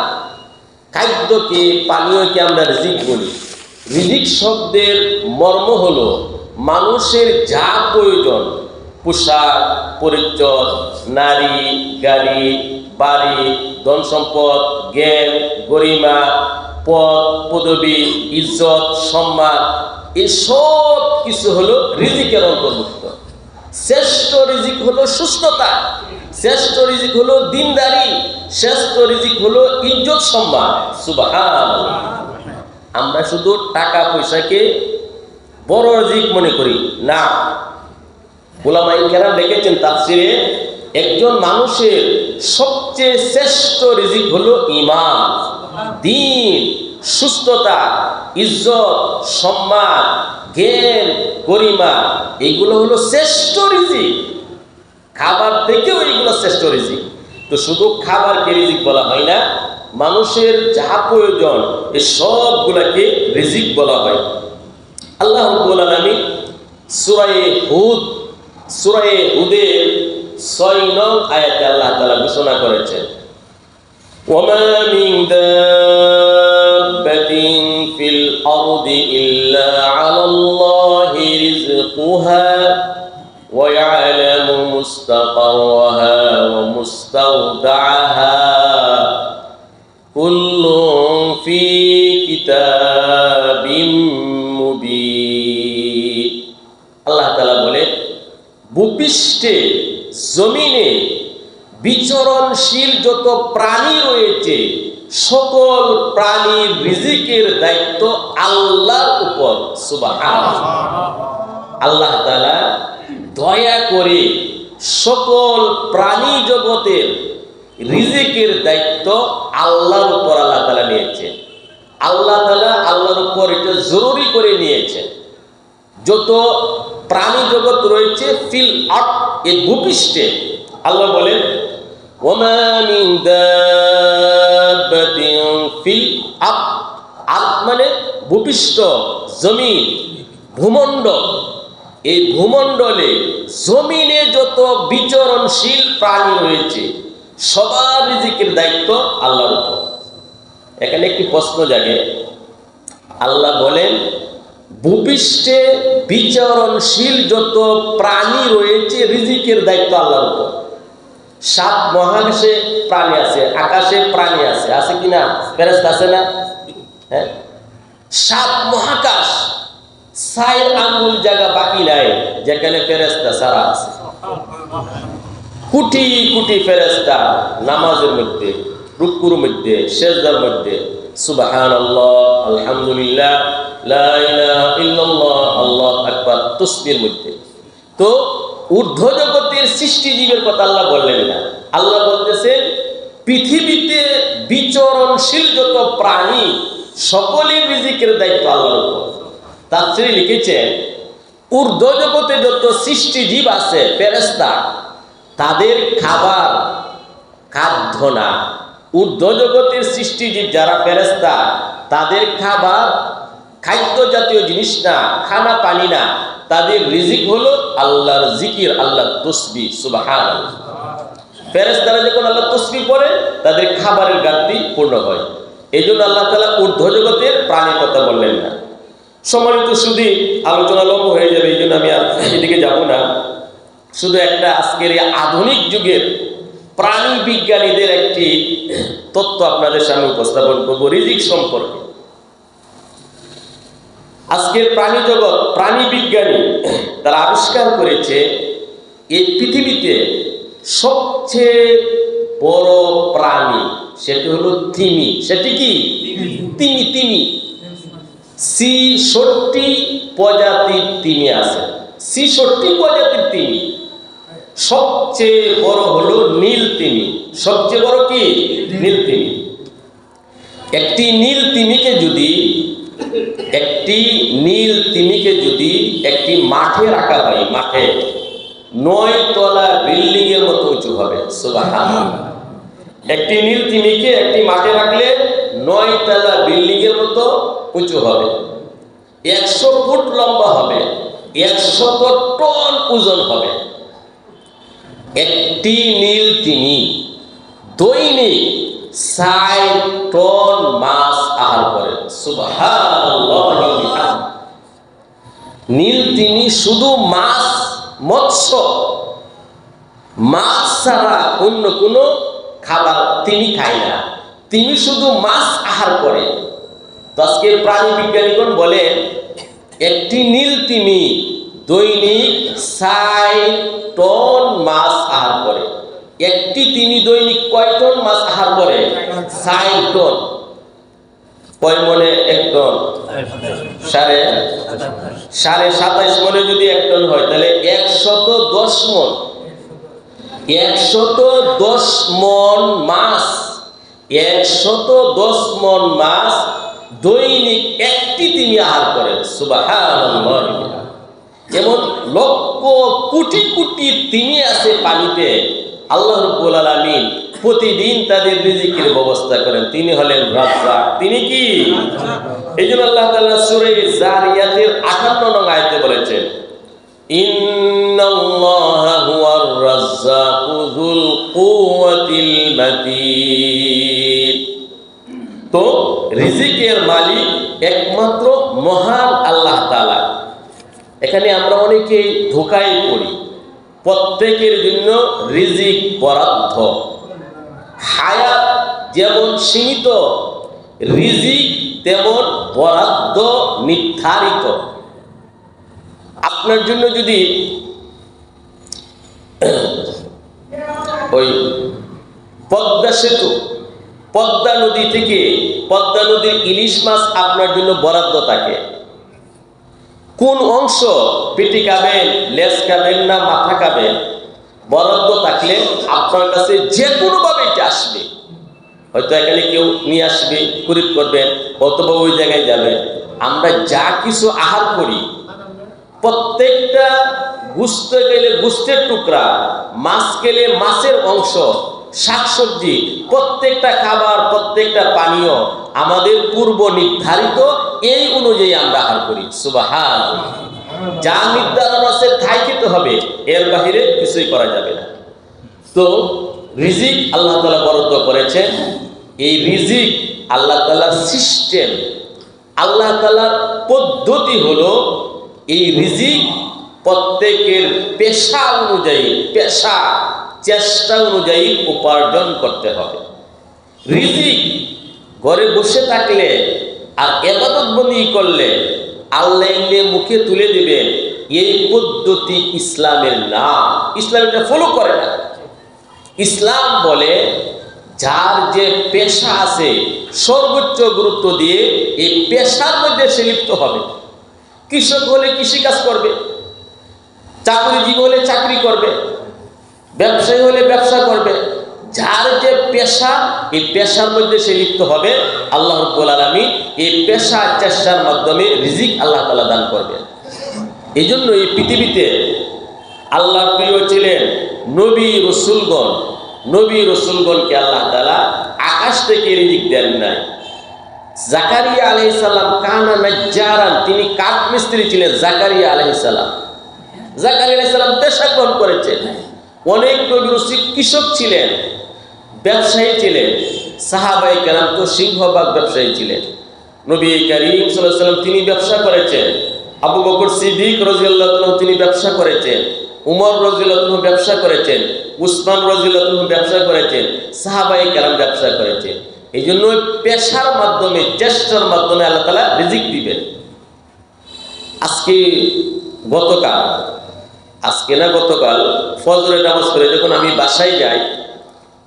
খাদ্যকে, পানীয়কে আমরা রিজিক বলি। রিজিক শব্দের মর্ম হলো মানুষের যা প্রয়োজন, পোশাক পরিচ্ছদ, নারী গাড়ি বাড়ি, ধন সম্পদ, জ্ঞান গরিমা, পদ পদবী, ইজ্জত সম্মান, এসব কিছু হলো রিজিকের অন্তর্ভুক্ত। শ্রেষ্ঠ রিজিক হলো সুস্থতা, শ্রেষ্ঠ রিজিক হলো দিনদারি, শ্রেষ্ঠ রিজিক হলো ইজ্জত সম্মান। সুবহানাল্লাহ। আমরা শুধু টাকা পয়সাকে বড় রিজিক মনে করি না। উলামায়ে কেরাম লিখেছেন তাফসিরে, একজন মানুষের সবচেয়ে শ্রেষ্ঠ রিজিক হলো ঈমান, দ্বীন, সুস্থতা, ইজ্জত সম্মান, জ্ঞান গরিমা, এইগুলো হলো শ্রেষ্ঠ রিজিক। খাবার থেকেও এইগুলো শ্রেষ্ঠ রিজিক। তো শুধু খাবারকে রিজিক বলা হয় না, মানুষের যা প্রয়োজন এই সবগুলাকে রিজিক বলা হয়। আল্লাহ রাব্বুল আলামিন সূরা হুদের 6 নং আয়াতে আল্লাহ তাআলা ঘোষণা করেছেন, ওয়ামা মিন দাব্বাতিন ফিল আরদি ইল্লা আলাল্লাহি রিজকুহা ওয়া ইয়ালামু মুস্তাকাররাহা ওয়া মুস্তাওদাআহা কুল্লুন ফি কিতাবিম মুবিন। আল্লাহ তাআলা বলেন, ভূপৃষ্ঠে জমিনে বিচরণশীল যত প্রাণী রয়েছে সকল প্রাণীর রিজিকের দায়িত্ব আল্লাহর উপর। সুবহানাল্লাহ। আল্লাহ তাআলা দয়া করে সকল প্রাণী জগতের রিজিকের দায়িত্ব আল্লাহর উপর আল্লাহ তাআলা নিয়েছেন। আল্লাহ তাআলা আল্লাহর উপর এটা জরুরি করে নিয়েছেন। যত প্রাণী জগৎ রয়েছে ফিল আর্থ, এই ভূপৃষ্ঠে, আল্লাহ বলেন ওয়ামা মিন দাব্বাতিন ফিল আর্থ। আর্থ মানে ভূপৃষ্ঠ, জমিন, ভূমণ্ডল। এই ভূমণ্ডলে জমিনে যত বিচরণশীল প্রাণী রয়েছে সবার রিজিকের দায়িত্ব আল্লাহর উপর। এখানে একটি প্রশ্ন জাগে, আল্লাহ বলেন ভূপৃষ্ঠে বিচরণশীল যত প্রাণী রয়েছে রিজিকের দায়িত্ব আল্লাহর উপর। 7 মহাকাশে প্রাণী আছে, আকাশে প্রাণী আছে, আছে কি না? ফেরেশতা আছে না? হ্যাঁ, 7 মহাকাশ, 4 আঙ্গুল জায়গা বাকি নাই যেখানে ফেরেশতা ছাড়া আছে। কোটি কোটি ফেরেশতা নামাজের মধ্যে, রুকুর মধ্যে, সিজদার মধ্যে সুবহানাল্লাহ, আলহামদুলিল্লাহ, লা ইলাহা ইল্লাল্লাহ, আল্লাহু আকবার তাসবিহের মধ্যে। তো ঊর্ধ্ব জগতের সৃষ্টিজীবের কথা আল্লাহ বললেন না। আল্লাহ বলতেছেন পৃথিবীতে বিচরণশীল যত প্রাণী সকলের রিজিকের দায়িত্ব আল্লাহর উপর। তাফসীরে লিখেছেন ঊর্ধ্ব জগতে যত সৃষ্টিজীব আছে ফেরেশতা, তাদের খাবার খাদ্য না। ঊর্ধ্ব জগতের সৃষ্টিজীব যারা ফেরেশতা, তাদের খাবার খাদ্য জাতীয় জিনিস না, খানা পানি না, তাদের রিজিক হলো আল্লাহর জিকির, আল্লাহর তাসবিহ, সুবহানাল্লাহ। ফেরেশতারা যখন আল্লাহর তাসবিহ পড়ে তাদের খাবারের ঘাটতি পূর্ণ হয়। এই জন্য আল্লাহ তাআলা ঊর্ধ্ব জগতের প্রাণীর কথা বললেন না। সম্মানিত শুধু আলোচনা লম্ব হয়ে যাবে, এই জন্য আমি আর এদিকে যাব না। শুধু একটা আজকের এই আধুনিক যুগের প্রাণী বিজ্ঞানীদের একটি তথ্য আপনাদের সামনে উপস্থাপন করব রিজিক সম্পর্কে। আজকের প্রাণী জগৎ, প্রাণী বিজ্ঞানী তারা আবিষ্কার করেছে এই পৃথিবীতে সবচেয়ে বড় প্রাণী সেটি হলো তিমি। সেটি কি? তিমি। তিমি ৬৬ প্রজাতির তিমি আছে। ৬৬ প্রজাতির তিমি। সবচেয়ে বড় হলো নীল তিমি। সবচেয়ে বড় কি? নীল তিমি। একটি নীল তিমিকে যদি একটি মাঠে রাখা হয়, মাঠে 9 তলা বিল্ডিং এর মতো উঁচু হবে। সুবহানাল্লাহ। একটি নীল তিমিকে একটি মাঠে রাখলে 9 তলা বিল্ডিং এর মতো উঁচু হবে, 100 ফুট লম্বা হবে, 100 টন ওজন হবে। একটি নীল তিমি দৈনিক 4 টন মাছ আহার করে। সুবহানাল্লাহ। নীল তিমি শুধু মাছ, মৎস্য, মাছ ছাড়া অন্য কোনো খাবার তিনি খায় না। তিনি শুধু মাছ আহার করে। তো আজকে প্রাণী বিজ্ঞানীগণ বলেন একটি নীল তিমি দৈনিক 4 টন মাছ আহার করে। একটি তিমি দৈনিক কয় টন মাছ আহার করে? 4 টন। কয় মনে 1 টন? 27.5 মনে যদি 1 টন হয় তাহলে 110 মন। 110 মন মাছ, 110 মন মাছ দৈনিক একটি তিমি আহার করে। সুবহানাল্লাহ। যেমন লক্ষ কোটি কোটি তিমি আছে পানিতে। আল্লাহ রাব্বুল আলামিন প্রতিদিন তাদের রিজিকের ব্যবস্থা করেন। তিনি হলেন রাজ্জাক। তিনি কি? এইজন্য আল্লাহ তাআলা সূরা জারিয়াতের 58 নং আয়াতে বলেছেন ইন্নাল্লাহা হুয়ার রাজ্জাকু যুল কুওয়াতিল মাতিন। তো রিজিকের মালিক একমাত্র মহান আল্লাহ তাআলা। এখানে আমরা অনেকেই ধোঁকায় পড়ি। প্রত্যেকের জন্য রিজিক বরাদ্দ। হায়াত যেমন সীমিত, রিজিক তেমন বরাদ্দ নির্ধারিত। আপনার জন্য যদি ওই পদ্মা সেতু, পদ্মা নদী থেকে পদ্মা নদীর ইলিশ মাছ আপনার জন্য বরাদ্দ থাকে, কোন অংশ পেটি খাবেন, লেজ খাবেন না মাথা খাবেন, থাকলে আপনার কাছে যে কোনোভাবে এটা আসবে। হয়তো এখানে কেউ নিয়ে আসবে, খরিদ করবেন, অথবা ওই জায়গায় যাবেন। আমরা যা কিছু আহার করি, প্রত্যেকটা গোস্ত গেলে গোস্তের টুকরা, মাছ গেলে মাছের অংশ, শাকসবজি, প্রত্যেকটা খাবার, প্রত্যেকটা পানীয় আমাদের পূর্ব নির্ধারিত, এই অনুযায়ী আমরা আহার করি। সুবহানাল্লাহ। যা নির্ধারণ আছে তাই খেতে হবে, এর বাহিরে কিছুই করা যাবে না। তো রিজিক আল্লাহ তাআলা বরাদ্দ করেছেন। এই রিজিক আল্লাহ তাআলার সিস্টেম, আল্লাহ তাআলার পদ্ধতি হলো এই রিজিক প্রত্যেকের পেশা অনুযায়ী, পেশা চেষ্টা অনুযায়ী উপার্জন করতে হবে। রিজিক ঘরে বসে থাকলে আর ইবাদত বন্দেগী করলে আল্লাহ এমনি মুখে তুলে দিবেন, এই পদ্ধতি ইসলামের না। ইসলাম এটা ফলো করে না। ইসলাম বলে যার যে পেশা আছে সর্বোচ্চ গুরুত্ব দিয়ে এই পেশার মধ্যে সে লিপ্ত হবে। কৃষক হলে কৃষিকাজ করবে, চাকরিজীবী হলে চাকরি করবে, ব্যবসায়ী হলে ব্যবসা করবে। যার যে পেশা, এই পেশার মধ্যে সে লিপ্ত হবে। আল্লাহ রাব্বুল আলামিন এই পেশা চেষ্টার মাধ্যমে রিজিক আল্লাহ তাআলা দান করবেন। এই জন্য এই পৃথিবীতে আল্লাহর প্রিয় ছিলেন নবী রসুলগণ। নবী রসুলগণকে আল্লাহ তাআলা আকাশ থেকে রিজিক দেন নাই। জাকারিয়া আলাইহিস সালাম কানা নাজ্জারান, তিনি কাঠ মিস্ত্রি ছিলেন। জাকারিয়া আলাইহিস সালাম, জাকারিয়া আলাইহিস সালাম পেশা গ্রহণ করেছেন। অনেক নবী রাসূল কৃষক ছিলেন, ব্যবসায়ী ছিলেন। সাহাবায়ে কেরাম তো সিংহভাগ ব্যবসায়ী ছিলেন। নবী করিম সাল্লাল্লাহু আলাইহি ওয়াসাল্লাম তিনি ব্যবসা করেছেন। আবু বকর সিদ্দিক রাদিয়াল্লাহু আনহু তিনি ব্যবসা করেছেন। উমর রাদিয়াল্লাহু আনহু ব্যবসা করেছেন। উসমান রাদিয়াল্লাহু আনহু ব্যবসা করেছেন। সাহাবায়ে কেরাম ব্যবসা করেছেন। এই জন্য পেশার মাধ্যমে, চেষ্টার মাধ্যমে আল্লাহ তাআলা রিজিক দিবেন। গতকাল ফজরের নামাজ পড়ে যখন আমি বাসায় যাই,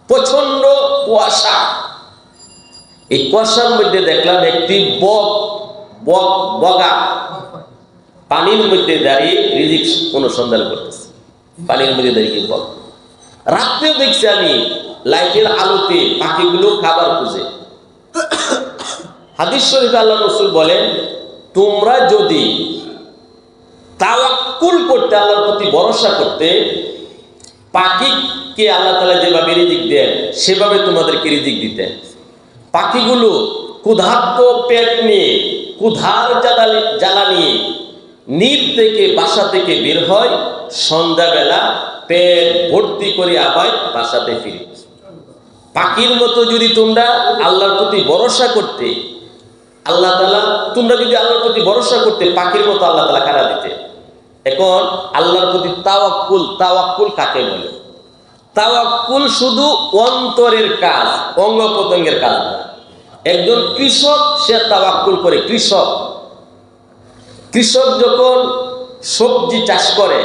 প্রচন্ড কুয়াশা। এই কুয়াশার মধ্যে দেখলাম একটি বগা পানির মধ্যে দাঁড়িয়ে রিজিক অনুসন্ধান করতেছে। পানির মধ্যে দাঁড়িয়ে বগ। রাত্রেও দেখছি আমি লাইটের আলোতে পাখিগুলো খাবার খুঁজে। হাদিস শরীফে আল্লাহ রাসূল বলেন, তোমরা যদি তাওয়াক্কুল করতে, আল্লাহর প্রতি ভরসা করতে, পাখিকে আল্লাহ তাআলা যেভাবে রিজিক দেন সেভাবে তোমাদেরকে রিজিক দিতেন। পাখিগুলো ক্ষুধার্ত পেট নিয়ে, ক্ষুধার জ্বালা নিয়ে নীর থেকে, বাসা থেকে বের হয়, সন্ধ্যাবেলা পেট ভর্তি করে আবার বাসাতে ফিরে। পাখির মতো যদি তোমরা আল্লাহর প্রতি ভরসা করতে, আল্লাহ তাআলা, তোমরা যদি আল্লাহর প্রতি ভরসা করতে, পাখির মতো আল্লাহ তাআলা খানা দিতে। এখন আল্লাহর প্রতি তাওয়াক্কুল, তাওয়াক্কুল কাকে বলে? তাওয়াক্কুল শুধু অন্তরের কাজ, অঙ্গ প্রত্যঙ্গের কাজ না। একজন কৃষক সে তাওয়াক্কুল করে। কৃষক যখন সবজি চাষ করে,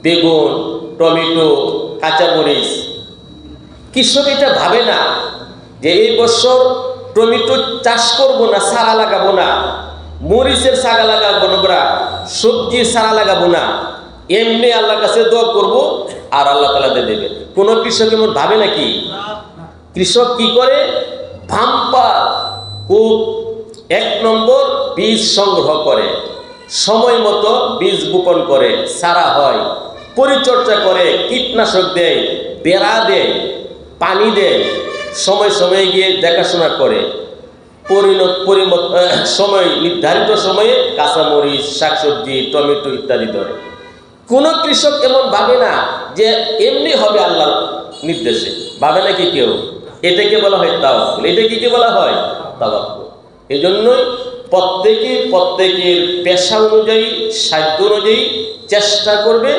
বেগুন, টমেটো, কাঁচামরিচ, কৃষক এটা ভাবে না যে এই বছর টমেটো চাষ করবো না, চারা লাগাবো না, মরিচের চারা লাগাবো না, সবজির চারা লাগাবো না, এমনি আল্লাহর কাছে দোয়া করবো আর আল্লাহ তাআলা দিয়ে দেবে। কোন কৃষক এমন ভাবে নাকি? কৃষক কি করে? ভাম্পার খুব 1 নম্বর বীজ সংগ্রহ করে, সময় মতো বীজ বপন করে, চারা হয়, পরিচর্যা করে, কীটনাশক দেয়, বেড়া দেয়, পানি দেয়, সময় সময়ে গিয়ে দেখাশোনা করে, সময় নির্ধারিত সময়ে কাঁচামরিচ, শাকসবজি, টমেটো ইত্যাদি ধরে। কোন কৃষক এমন ভাবে না যে এমনি হবে আল্লাহর নির্দেশে, ভাবে নাকি কেউ? এটাকে বলা হয় তাওয়াক্কুল। এটাকে কি বলা হয়? তাওয়াক্কুল। এই জন্যই প্রত্যেকের পেশা অনুযায়ী, সাধ্য অনুযায়ী চেষ্টা করবে।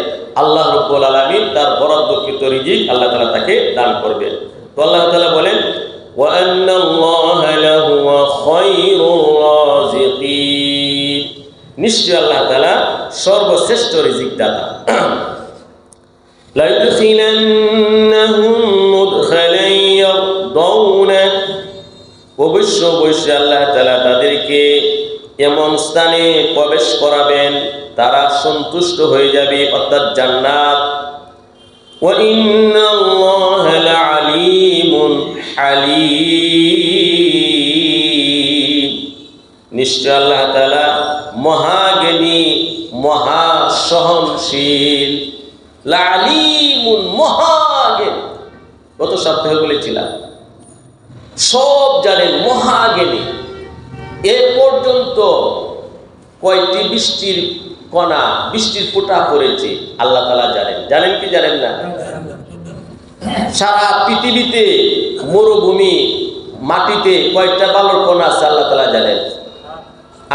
আল্লাহ রাব্বুল আলামিন তার বরাদ্দকৃত রিজিক আল্লাহ তাআলা তাকে দান করবে। তো আল্লাহ তাআলা বলেন, ওয়া আন্নাল্লাহা লাহুয়া খায়রুর রাযিকিন, নিশ্চয় আল্লাহ তাআলা সর্বশ্রেষ্ঠ রিজিক দাতা। লা ইউদখিলান্নাহুম মুদখালান ইয়ারদাউনা, অবশ্যই আল্লাহ তাআলা তাদেরকে এমন স্থানে প্রবেশ করাবেন তারা সন্তুষ্ট হয়ে যাবে, অর্থাৎ জান্নাত। وإن الله لعليم حليم নিশ্চয় আল্লাহ তাআলা মহাজ্ঞানী মহা সহনশীল লালিমুন মহাজ্ঞানী গত সপ্তাহে বলেছিলাম সব জানেন মহাজ্ঞানী এ পর্যন্ত কয়টি বৃষ্টির কণা বৃষ্টির ফোঁটা পড়েছে আল্লাহ তাআলা জানেন কি জানেন না সারা পৃথিবীতে মরুভূমি মাটিতে কয়টা বালুর কণা আছে আল্লাহ তাআলা জানেন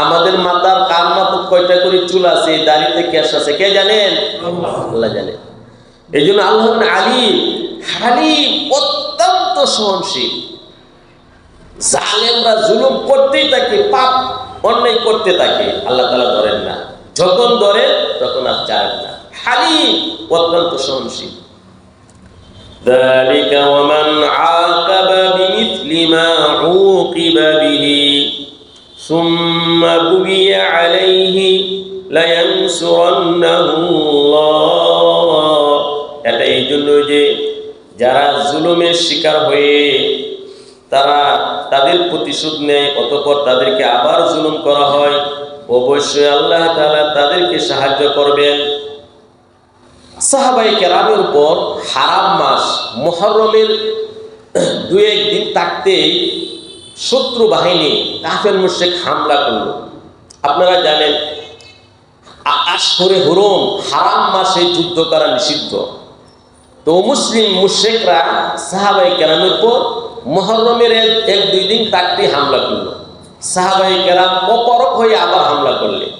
আমাদের মাথার কান মাথা কয়টা করে চুল আছে দাড়িতে কেশ আছে কে জানেন আল্লাহ জানেন এইজন্য আল্লাহ আলিম হালিম অত্যন্ত সহনশীল জালেমরা জুলুম করতেই থাকে পাপ অন্যায় করতে থাকে আল্লাহ তাআলা ধরেন না যখন ধরেন তখন আর ছাড়েন না হালিম অত্যন্ত সহনশীল ذلك ومن عاقب بمثل ما عوقب به ثم بغي عليه لينصرنه الله এটা এই জন্য যে যারা জুলুমের শিকার হয়ে তারা তাদের প্রতিশোধ নেয় অতঃপর তাদেরকে আবার জুলুম করা হয় অবশ্যই আল্লাহ তাআলা তাদেরকে সাহায্য করবেন সাহাবায়ে কেরামের উপর হারাম মাস মুহররমের 2-1 দিন থাকতেই শত্রু বাহিনী কাফের মুশরিক হামলা করলো আপনারা জানেন আশহুরে হুরুম হারাম মাসে যুদ্ধ করা নিষিদ্ধ তো মুসলিম মুশরিকরা সাহাবায়ে কেরামের উপর মুহররমের 1-2 দিন থাকতেই হামলা করলো সাহাবায়ে কেরাম অপরক হয়ে আবার হামলা করলেন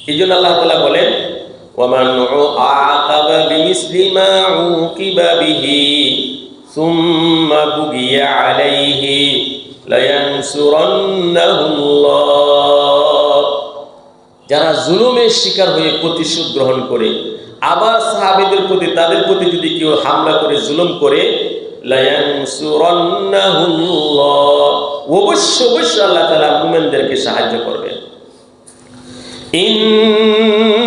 এইজন্য আল্লাহ তাআলা বলেন ومن عاقب بمثل ما عوقب به ثم بغي عليه لينصرنه الله যারা জুলুমের শিকার হয়ে প্রতিশোধ গ্রহণ করে আবার সাহাবীদের প্রতি তাদের প্রতি যদি কেউ হামলা করে জুলুম করে লায়ানসুরান্নাহু আল্লাহ অবশ্যই আল্লাহ তাআলা মুমিনদেরকে সাহায্য করবেন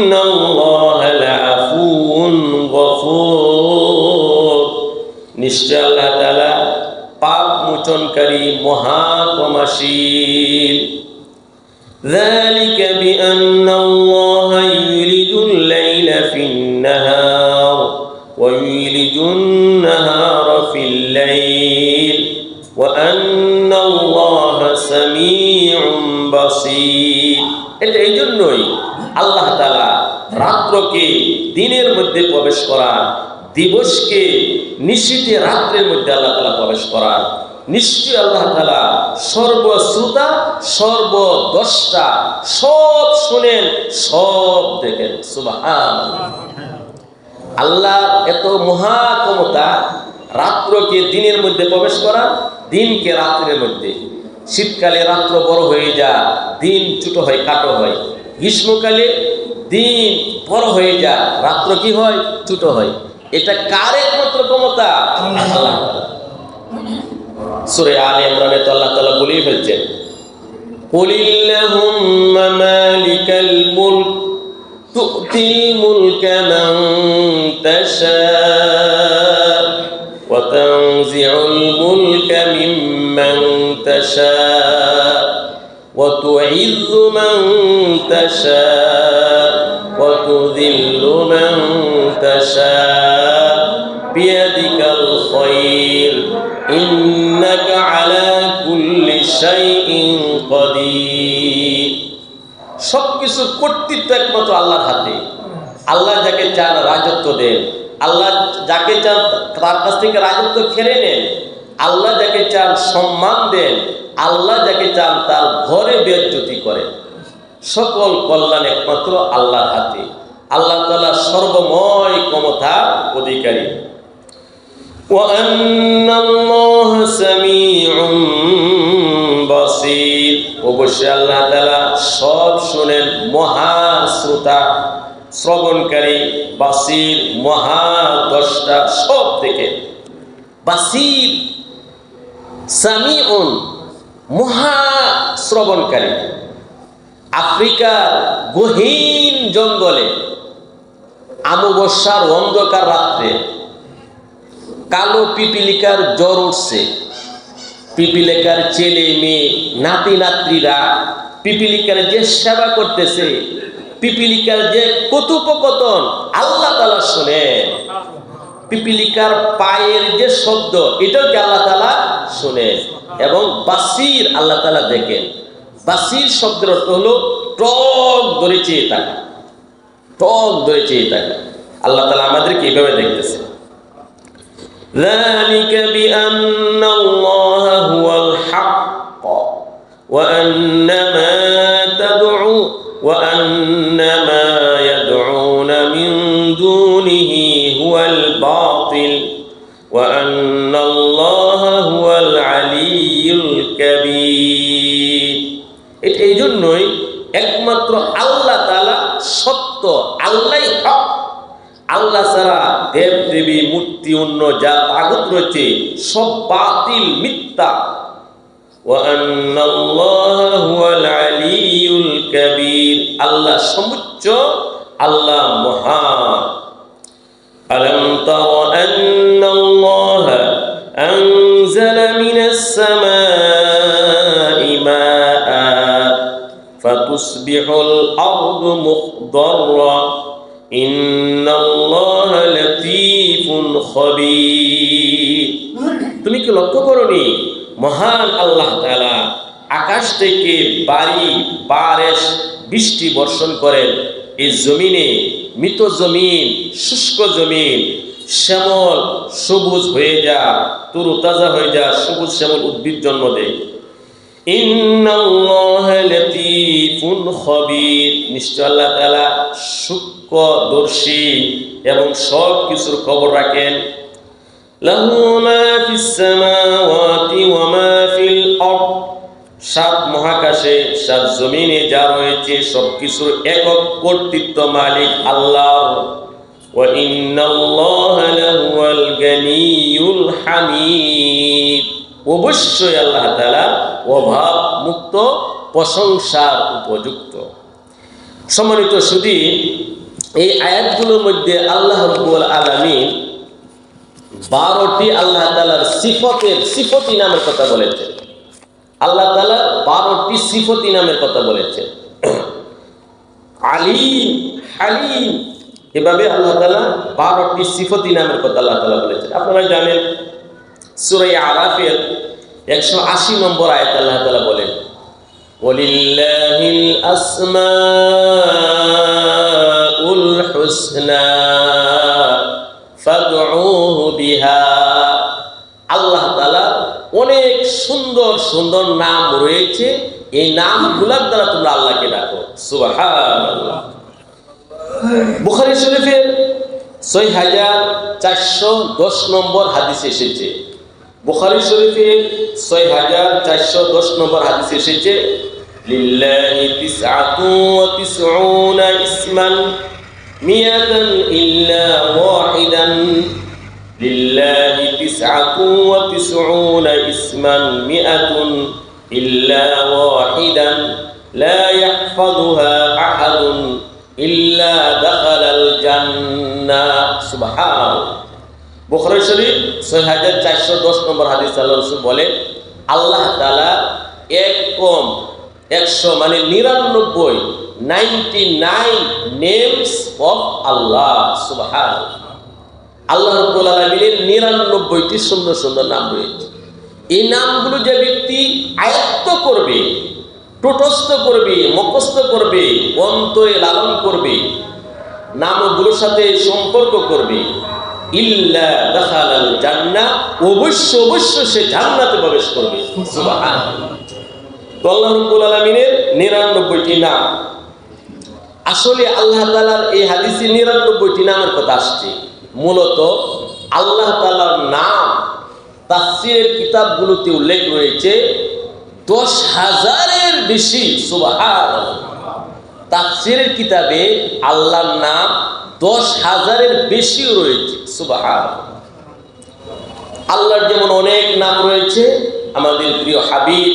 ইন্নাল্লাহা লাআফুউন গফুর নিশ্চয় আল্লাহ তাআলা পাপ মোচনকারী মহা ক্ষমাশীল ذلك بأن الله يولج الليل في النهار ويولج النهار في الليل وأن الله سميع بصير এটা এই জন্যই আল্লাহ তাআলা রাত্রকে দিনের মধ্যে প্রবেশ করান দিবসকে নিশীথে রাত্রের মধ্যে আল্লাহ তাআলা প্রবেশ করান নিশ্চয় আল্লাহ তাআলা সর্বশ্রোতা সর্বদ্রষ্টা সব শুনেন সব দেখেন সুবহানাল্লাহ আল্লাহ এত মহা ক্ষমতা রাত্রকে দিনের মধ্যে প্রবেশ করান দিনকে রাত্রের মধ্যে শীতকালে রাত্র বড় হয়ে যায় দিন ছোট হয় কাটো হয় গ্রীষ্মকালে দিন বড় হয়ে যায় রাত্র কি হয় ছোট হয় এটা কার একমাত্র ক্ষমতা আল্লাহ সূরা আলে ইমরানে তো আল্লাহ তাআলা বলেই ফেলছেন কুলিল্লাহুম্মা মালিকাল মুলক তু'তিল মুলকা মান তাশা ওয়া তানজিউল মুলকা মিম্মান তাশা ওয়া তু'ইয্যু মান তাশা ওয়া তুযিল্লু মান তাশা বিয়াদিকাল খায়র ইন্নাকা আলা কুল্লি শাইইন কাদির সবকিছু কর্তৃত্ব একমাত্র আল্লাহর হাতে আল্লাহ যাকে চান রাজত্ব দেন আল্লাহ যাকে চান তার কাছ থেকে রাজত্ব কেড়ে নেন আল্লাহ যাকে চান সম্মান দেন আল্লাহ যাকে চান তার ঘরে বেইজ্জতি করেন সকল কল্যাণ একমাত্র আল্লাহর হাতে আল্লাহ তাআলা সর্বময় ক্ষমতার অধিকারী وأن الله سميع بصير অবশ্যই আল্লাহ তাআলা সব শুনেন মহা শ্রোতা শ্রবণকারী বাসির মহা দ্রষ্টা সব দেখেন বাসির সামিউন মহা শ্রবণকারী আফ্রিকার গহীন জঙ্গলে অমাবস্যার অন্ধকার রাত্রে কালো পিপিলিকার জ্বর উঠছে, পিপিলিকার ছেলে মেয়ে নাতি নাতনিরা পিপিলিকার যে সেবা করতেছে, পিপিলিকার যে কথোপকথন আল্লাহ তাআলা শুনেন। পিপিলিকার পায়ের যে শব্দ এটাও কি আল্লাহ তাআলা শুনেন। এবং বাসির আল্লাহ তাআলা দেখেন। বাসির শব্দের অর্থ হলো টক ধরে চেয়ে থাকা, টক ধরে চেয়ে থাকা। আল্লাহ তাআলা আমাদেরকে এইভাবে দেখতেছেন। ذلك بأن الله هو الحق وأن ما يدعون من دونه هو الباطل وأن الله هو العلي الكبير। এই জন্যই একমাত্র আল্লাহ তাআলা সত্য, আল্লাহই হক। আল্লাহ ছাড়া দেব দেবী মূর্তি অন্য যা তাগুত রয়েছে সব বাতিল, মিথ্যা। ওয়ান্নাল্লাহা হুয়াল আলিয়ুল কাবীর, আল্লাহ সমুচ্চ, আল্লাহ মহান। আলাম তারা আন্নাল্লাহা আনজালা মিনাস সামাই মাআ ফাতুসবিহুল আরদু মুখদাররা ইন্নাল্লাহা লাতীফুন খবীর। তুমি কি লক্ষ্য করনি মহান আল্লাহ তাআলা আকাশ থেকে বারিশ বৃষ্টি বর্ষণ করেন, এই জমিনে মৃত জমিন, শুষ্ক জমিন শ্যামল সবুজ হয়ে যা, তরুতাজা হয়ে যা, সবুজ শ্যামল উদ্ভিদ জন্ম দেয়। ইন্নাল্লাহা লাতীফুন খবীর, নিশ্চয় আল্লাহ তাআলা সূক্ষ্মদর্শী এবং সব কিছুর খবর রাখেন। লাহু মা ফিস সামাওয়াতি ওয়া মা ফিল আরদ, সাত মহাকাশে সাত জমিনে যা রয়েছে সবকিছুর একক কর্তৃত্ব মালিক আল্লাহ। ওয়া ইন্নাল্লাহা লাহুয়াল গানিয়ুল হামিদ, অবশ্যই আল্লাহ তাআলা অভাব মুক্ত, প্রশংসার উপযুক্ত। সম্মানিত সুধী, এই আয়াতগুলোর মধ্যে আল্লাহ রাব্বুল আলামিন 12টি আল্লাহ তাআলার সিফতি নামের কথা বলেছেন। আল্লাহ তাআলা 12টি সিফতি নামের কথা বলেছেন। আলিম, হালিম, এভাবে আল্লাহ তাআলা 12টি সিফতি নামের কথা আল্লাহ তাআলা বলেছেন। আপনারা জানেন সূরা আরাফের 180 নম্বর আয়াতে আল্লাহ তাআলা বলেন, ওয়ালিল্লাহিল আসমাউল হুসনা ফাদউহু বিহা। আল্লাহ তাআলা অনেক সুন্দর সুন্দর নাম রয়েছে, এই নামগুলোর দ্বারা তোমরা আল্লাহকে ডাকো। সুবহানাল্লাহ। বুখারী শরীফের 6410 নম্বর হাদিস এসেছে। বুখারী শরীফের 6410 নম্বর হাদিস এসেছে, লিল্লাহি তিসআতুন ওয়া তিসউনা ইসমান মিয়াতান ইল্লা ওয়াহিদান, লিল্লাহি তিসআতুন ওয়া তিসউনা ইসমান মিয়াতুন ইল্লা ওয়াহিদান লা ইয়াহফাযুহা আহাদুন ইল্লা দাখালাল জান্নাহ। সুবহানাল্লাহ। বুখারী শরীফ 6410 নম্বর হাদিস আল্লাহ রাসূল বলে, আল্লাহ তাআলা একম 100 মানে 99 নেমস অফ আল্লাহ। সুবহানাল্লাহ। আল্লাহ রাব্বুল আলামিনের 99টি সুন্দর সুন্দর নাম রয়েছে। এই নামগুলো যে ব্যক্তি আয়ত্ত করবে, টোটস্থ করবে, মুখস্থ করবে, অন্তরে লালন করবে, নামগুলোর সাথে সম্পর্ক করবে, ইল্লা দাখালাল জান্নাহ, অবশ্য সে জান্নাতে প্রবেশ করবে। সুবহানাল্লাহ। তো আল্লাহ রাব্বুল আলামিনের 99টি নাম। আসলে আল্লাহ তাআলার এই হাদিসে 99টি নামের কথা আসছে। মূলত আল্লাহ তাআলার নাম তাফসীরের কিতাবগুলোতে উল্লেখ রয়েছে 10,000-এর বেশি। সুবহানাল্লাহ। তাফসীরের কিতাবে আল্লাহর নাম 10,000-এর বেশিও রয়েছে। সুবহানাল্লাহ। আল্লাহর যেমন অনেক নাম রয়েছে, আমাদের প্রিয় হাবিব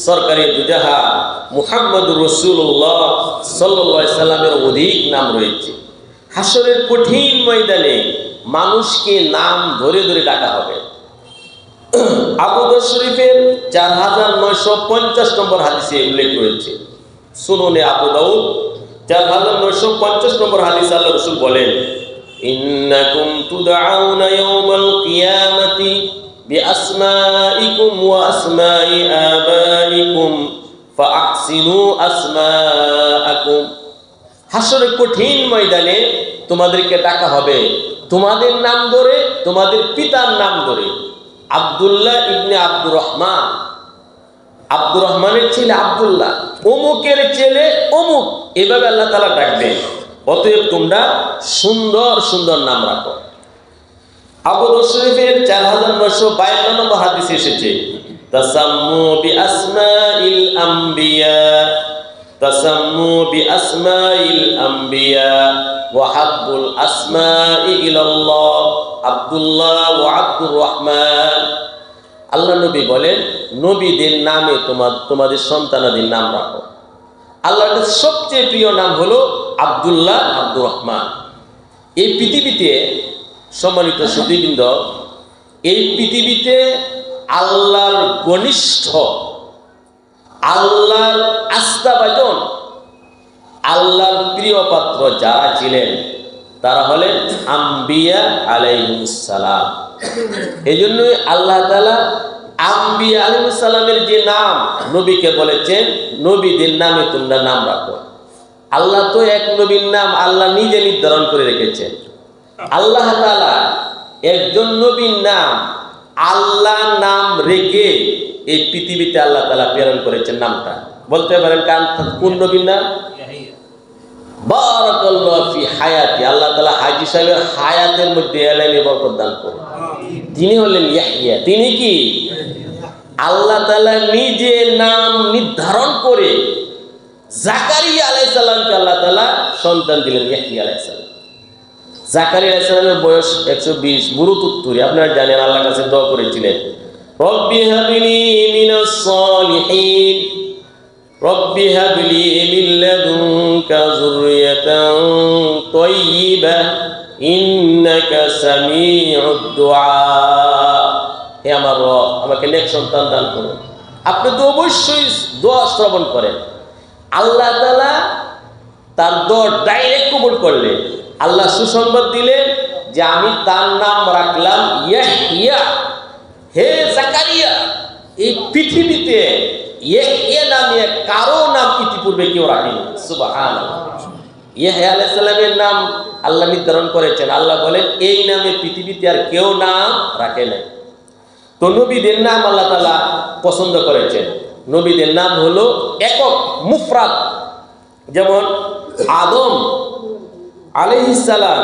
সরকারে দুজাহা মুহাম্মদুর রাসূলুল্লাহ সাল্লাল্লাহু আলাইহি সাল্লামের অধিক নাম রয়েছে। হাসরের কঠিন ময়দানে মানুষকে নাম ধরে ধরে ডাকা হবে। আবু দাউদ শরীফের 4950 নম্বর হাদিসে উল্লেখ রয়েছে। সুননে আবু দাউদ 4950 নম্বর হাদিস, আল্লাহ রাসূল বলেন, ইন্নাকুম তুদআউনা ইয়াওমাল কিয়ামাতি বিআসমাইকুম ওয়া আসমাই আবাইকুম ফাআহসিনু আসমাআকুম। হাসরের কঠিন ময়দানে তোমাদেরকে ডাকা হবে তোমাদের নাম ধরে, তোমাদের পিতার নাম ধরে। আব্দুল্লাহ ইবনে আব্দুর রহমান, আব্দুর রহমানের ছেলে আব্দুল্লাহ, অমুকের ছেলে অমুক, এভাবে আল্লাহ তাআলা ডাকবে। অতএব তোমরা সুন্দর সুন্দর নাম রাখো। আবু দাউদ শরীফের 4952 নম্বর হাদিসে এসেছে, তাসাম্মু বিআসমাইল আম্বিয়া, তাসাম্মু বিআসমাইল আম্বিয়া ওয়া হাব্বুল আসমাই ইলাল্লাহ আব্দুল্লাহ ওয়া আব্দুর রহমান। আল্লাহ নবী বলেন, নবীদের নামে তোমাদের সন্তানাদের নাম রাখো। আল্লাহর কাছে সবচেয়ে প্রিয় নাম হলো আব্দুল্লাহ, আব্দুর রহমান। এই পৃথিবীতে সম্মানিত সুধীবৃন্দ, এই পৃথিবীতে আল্লাহর ঘনিষ্ঠ, আল্লাহর আস্থাভাজন, আল্লাহর প্রিয় পাত্র যারা ছিলেন তারা হলেন আম্বিয়া আলাইহিস সালাম। এই জন্যই আল্লাহ তাআলা আম্বিয়া আলাইহিস সালামের যে নাম নবীকে বলেছেন, নবীদের নামে তোমরা নাম রাখো। আল্লাহ তো এক নবীর নাম আল্লাহ নিজে নির্ধারণ করে রেখেছেন। আল্লাহ তাআলা একজন নবীর নাম আল্লাহ নাম রেখে এই পৃথিবীতে আল্লাহ তাআলা প্রেরণ করেছেন। নামটা বলতে পারেন কোন নবীর নাম? বারাকাল্লাহু ফি হায়াতি, আল্লাহ তাআলা হাজী সাহেবের হায়াতের মধ্যে এলেন বরকত দান করুন। তিনি হলেন ইয়াহইয়া। তিনি কি? আল্লাহ তাআলা নিজে নাম নির্ধারণ করে জাকারিয়া আলাইহিস সালামকে আল্লাহ তাআলা সন্তান দিলেন, ইয়াহইয়া আলাইহিস সালাম। জাকারিয়া আলাইহিস সালামের বয়স 120, বুড়ো তুত্তুরি। আপনারা জানেন আল্লাহর কাছে দোয়া করেছিলেন, রব্বি হাবলি মিনাস সালিহিন, রব্বি হাবলি মিন লাদুনকা যুররিয়াতান তাইয়্যিবাহ ইন্নাকা সামিউদ দুআ। হে আমার রব, আমাকে নেক সন্তান দান করুন। আপনি তো অবশ্যই দোয়া শ্রবণ করেন। আল্লাহ তাআলা তার দোয়া ডাইরেক্ট কবুল করলেন। আল্লাহ সুসংবাদ দিলেন যে আমি তার নাম রাখলাম ইয়াহইয়া। হে জাকারিয়া, এই পৃথিবীতে ইয়াহইয়া নামে কারো নাম ইতিপূর্বে কেউ রাখেনি। সুবহানাল্লাহ। ইয়াহইয়া আলাইহিস সালামের নাম আল্লাহ নির্ধারণ করেছেন। আল্লাহ বলেন, এই নামে পৃথিবীতে আর কেউ নাম রাখে নাই। তো নবীদের নাম আল্লাহ তাআলা পছন্দ করেছেন। নবীদের নাম হলো একক, মুফরাদ। যেমন আদম আলাইহিস সালাম,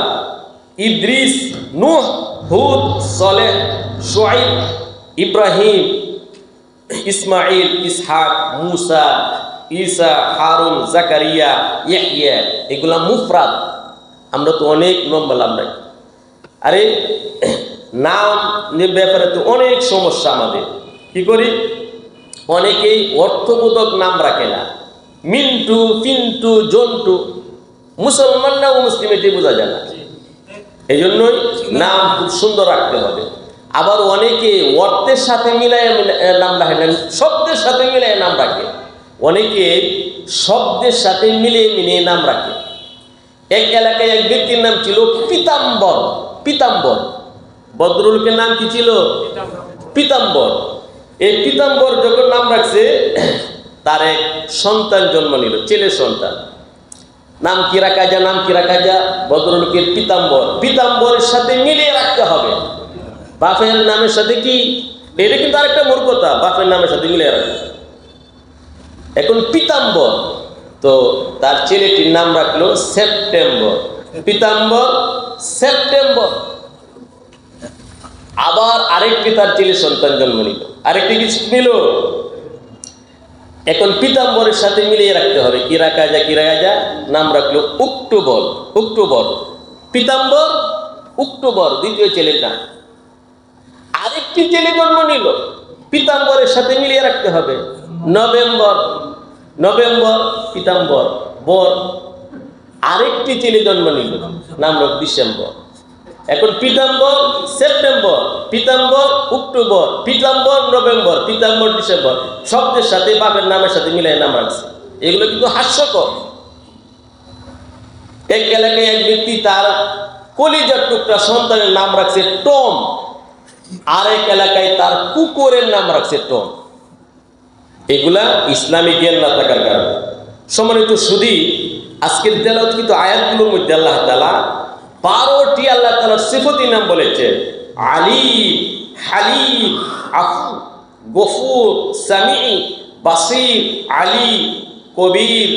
ইদ্রিস, নূহ, হুদ, সালেহ, শুআইব, ইব্রাহিম, ইসমাইল, ইসহাক, মুসা, ঈসা, হারুন, জাকারিয়া, ইয়াহইয়া, এগুলা মুফরাদ। আমরা তো অনেক নাম বললাম না। আরে নাম ব্যাপারে তো অনেক সমস্যা আমাদের। কি করি? অনেকেই অর্থবোধক নাম রাখে না। মিন্টু, পিন্টু, জন্টু। মুসলমান না ও মুসলিম এটি বোঝা যায় না। এই জন্যই নাম খুব সুন্দর রাখতে হবে। আবার অনেকে অর্থের সাথে মিলাই নাম রাখে না, শব্দের সাথে মিলাই নাম রাখে। অনেকে শব্দের সাথে মিলিয়ে নাম রাখে। এক এলাকায় এক ব্যক্তির নাম ছিল পীতাম্বর। পীতাম্বর ভদ্রলোকের নাম কি ছিল? পীতাম্বর। এই পীতাম্বর যখন নাম রাখছে, তার এক সন্তান জন্ম নিল, ছেলে সন্তান। নাম কি রাখা যায়? নাম কি রাখা যায়? ভদ্রলোকের পীতাম্বর। পীতাম্বরের সাথে মিলিয়ে রাখতে হবে। বাপের নামের সাথে কি, এটা কিন্তু আরেকটা মূর্খতা, বাপের নামের সাথে মিলিয়ে রাখা। এখন পীতাম্বর, তো তার ছেলেটির নাম রাখলো সেপ্টেম্বর। পীতাম্বর, সেপ্টেম্বর। আবার আরেকটি তার ছেলে সন্তান জন্ম নিল, আরেকটি কিছু নিল। এখন পীতাম্বরের সাথে মিলিয়ে রাখতে হবে। কি রাখা যায়? কি রাখা যায়? নাম রাখলো অক্টোবর। অক্টোবর, পীতাম্বর, অক্টোবর দ্বিতীয় ছেলের নাম। আরেকটি ছেলে জন্ম নিল, পীতাম্বরের সাথে মিলিয়ে রাখতে হবে। নভেম্বর, নভেম্বর, পীতাম্বর, বর। আরেকটি ছেলে জন্ম নিল, নাম হলো ডিসেম্বর। এখন Pitambar September, Pitambar October, Pitambar November, Pitambar December, শব্দের সাথে বাপের নামের সাথে মিলাই নাম রাখছে। এগুলো কিন্তু হাস্যকর। এক এলাকায় এক ব্যক্তি তার কলিজার টুকরা সন্তানের নাম রাখছে টম, আরেক এলাকায় তার কুকুরের নাম রাখছে টম। এগুলা ইসলামী জ্ঞান না থাকার কারণে। সম্মানিত সুধী, আজকের তেলাওয়াতকৃত আয়াতগুলোর মধ্যে আল্লাহ তাআলা 12টি আল্লাহ তাআলার সিফাতি নাম বলেছেন। আলিম, হালিম, আফু, গফুর, সামিঈ, বাসীর, আলী, কবির,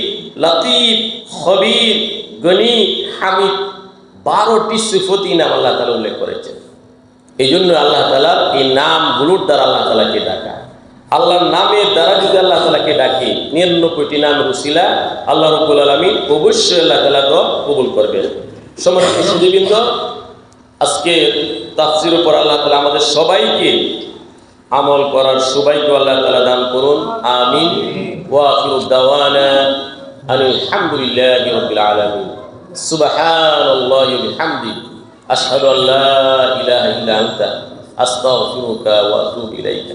লতিফ, খবীর, গনি, হামিদ, 12টি সিফাতি নাম আল্লাহ তাআলা উল্লেখ করেছেন। এই জন্য আল্লাহ তাআলার এই নামগুলোর দ্বারা আল্লাহ তাআলাকে ডাকা, আল্লাহর নামের দ্বারা যদি আল্লাহ তাআলাকে ডাকি, 99টি নামের উসিলা আল্লাহ রাব্বুল আলামিন অবশ্যই আল্লাহ তাআলা দোয়া কবুল করবেন। সম্মানিত সুধীবৃন্দ, আজকে তাফসীরের উপর আল্লাহ তাআলা আমাদের সবাইকে আমল করার সৌভাগ্য আল্লাহ তাআলা দান করুন, আমিন। ওয়া আখিরু দাওয়ানা আলহামদুলিল্লাহি রাব্বিল আলামিন। সুবহানাল্লাহি ওয়া বিহামদিহি, আশহাদু আল্লা ইলাহা ইল্লা আনতা, আস্তাগফিরুকা ওয়া আতুবু ইলাইক।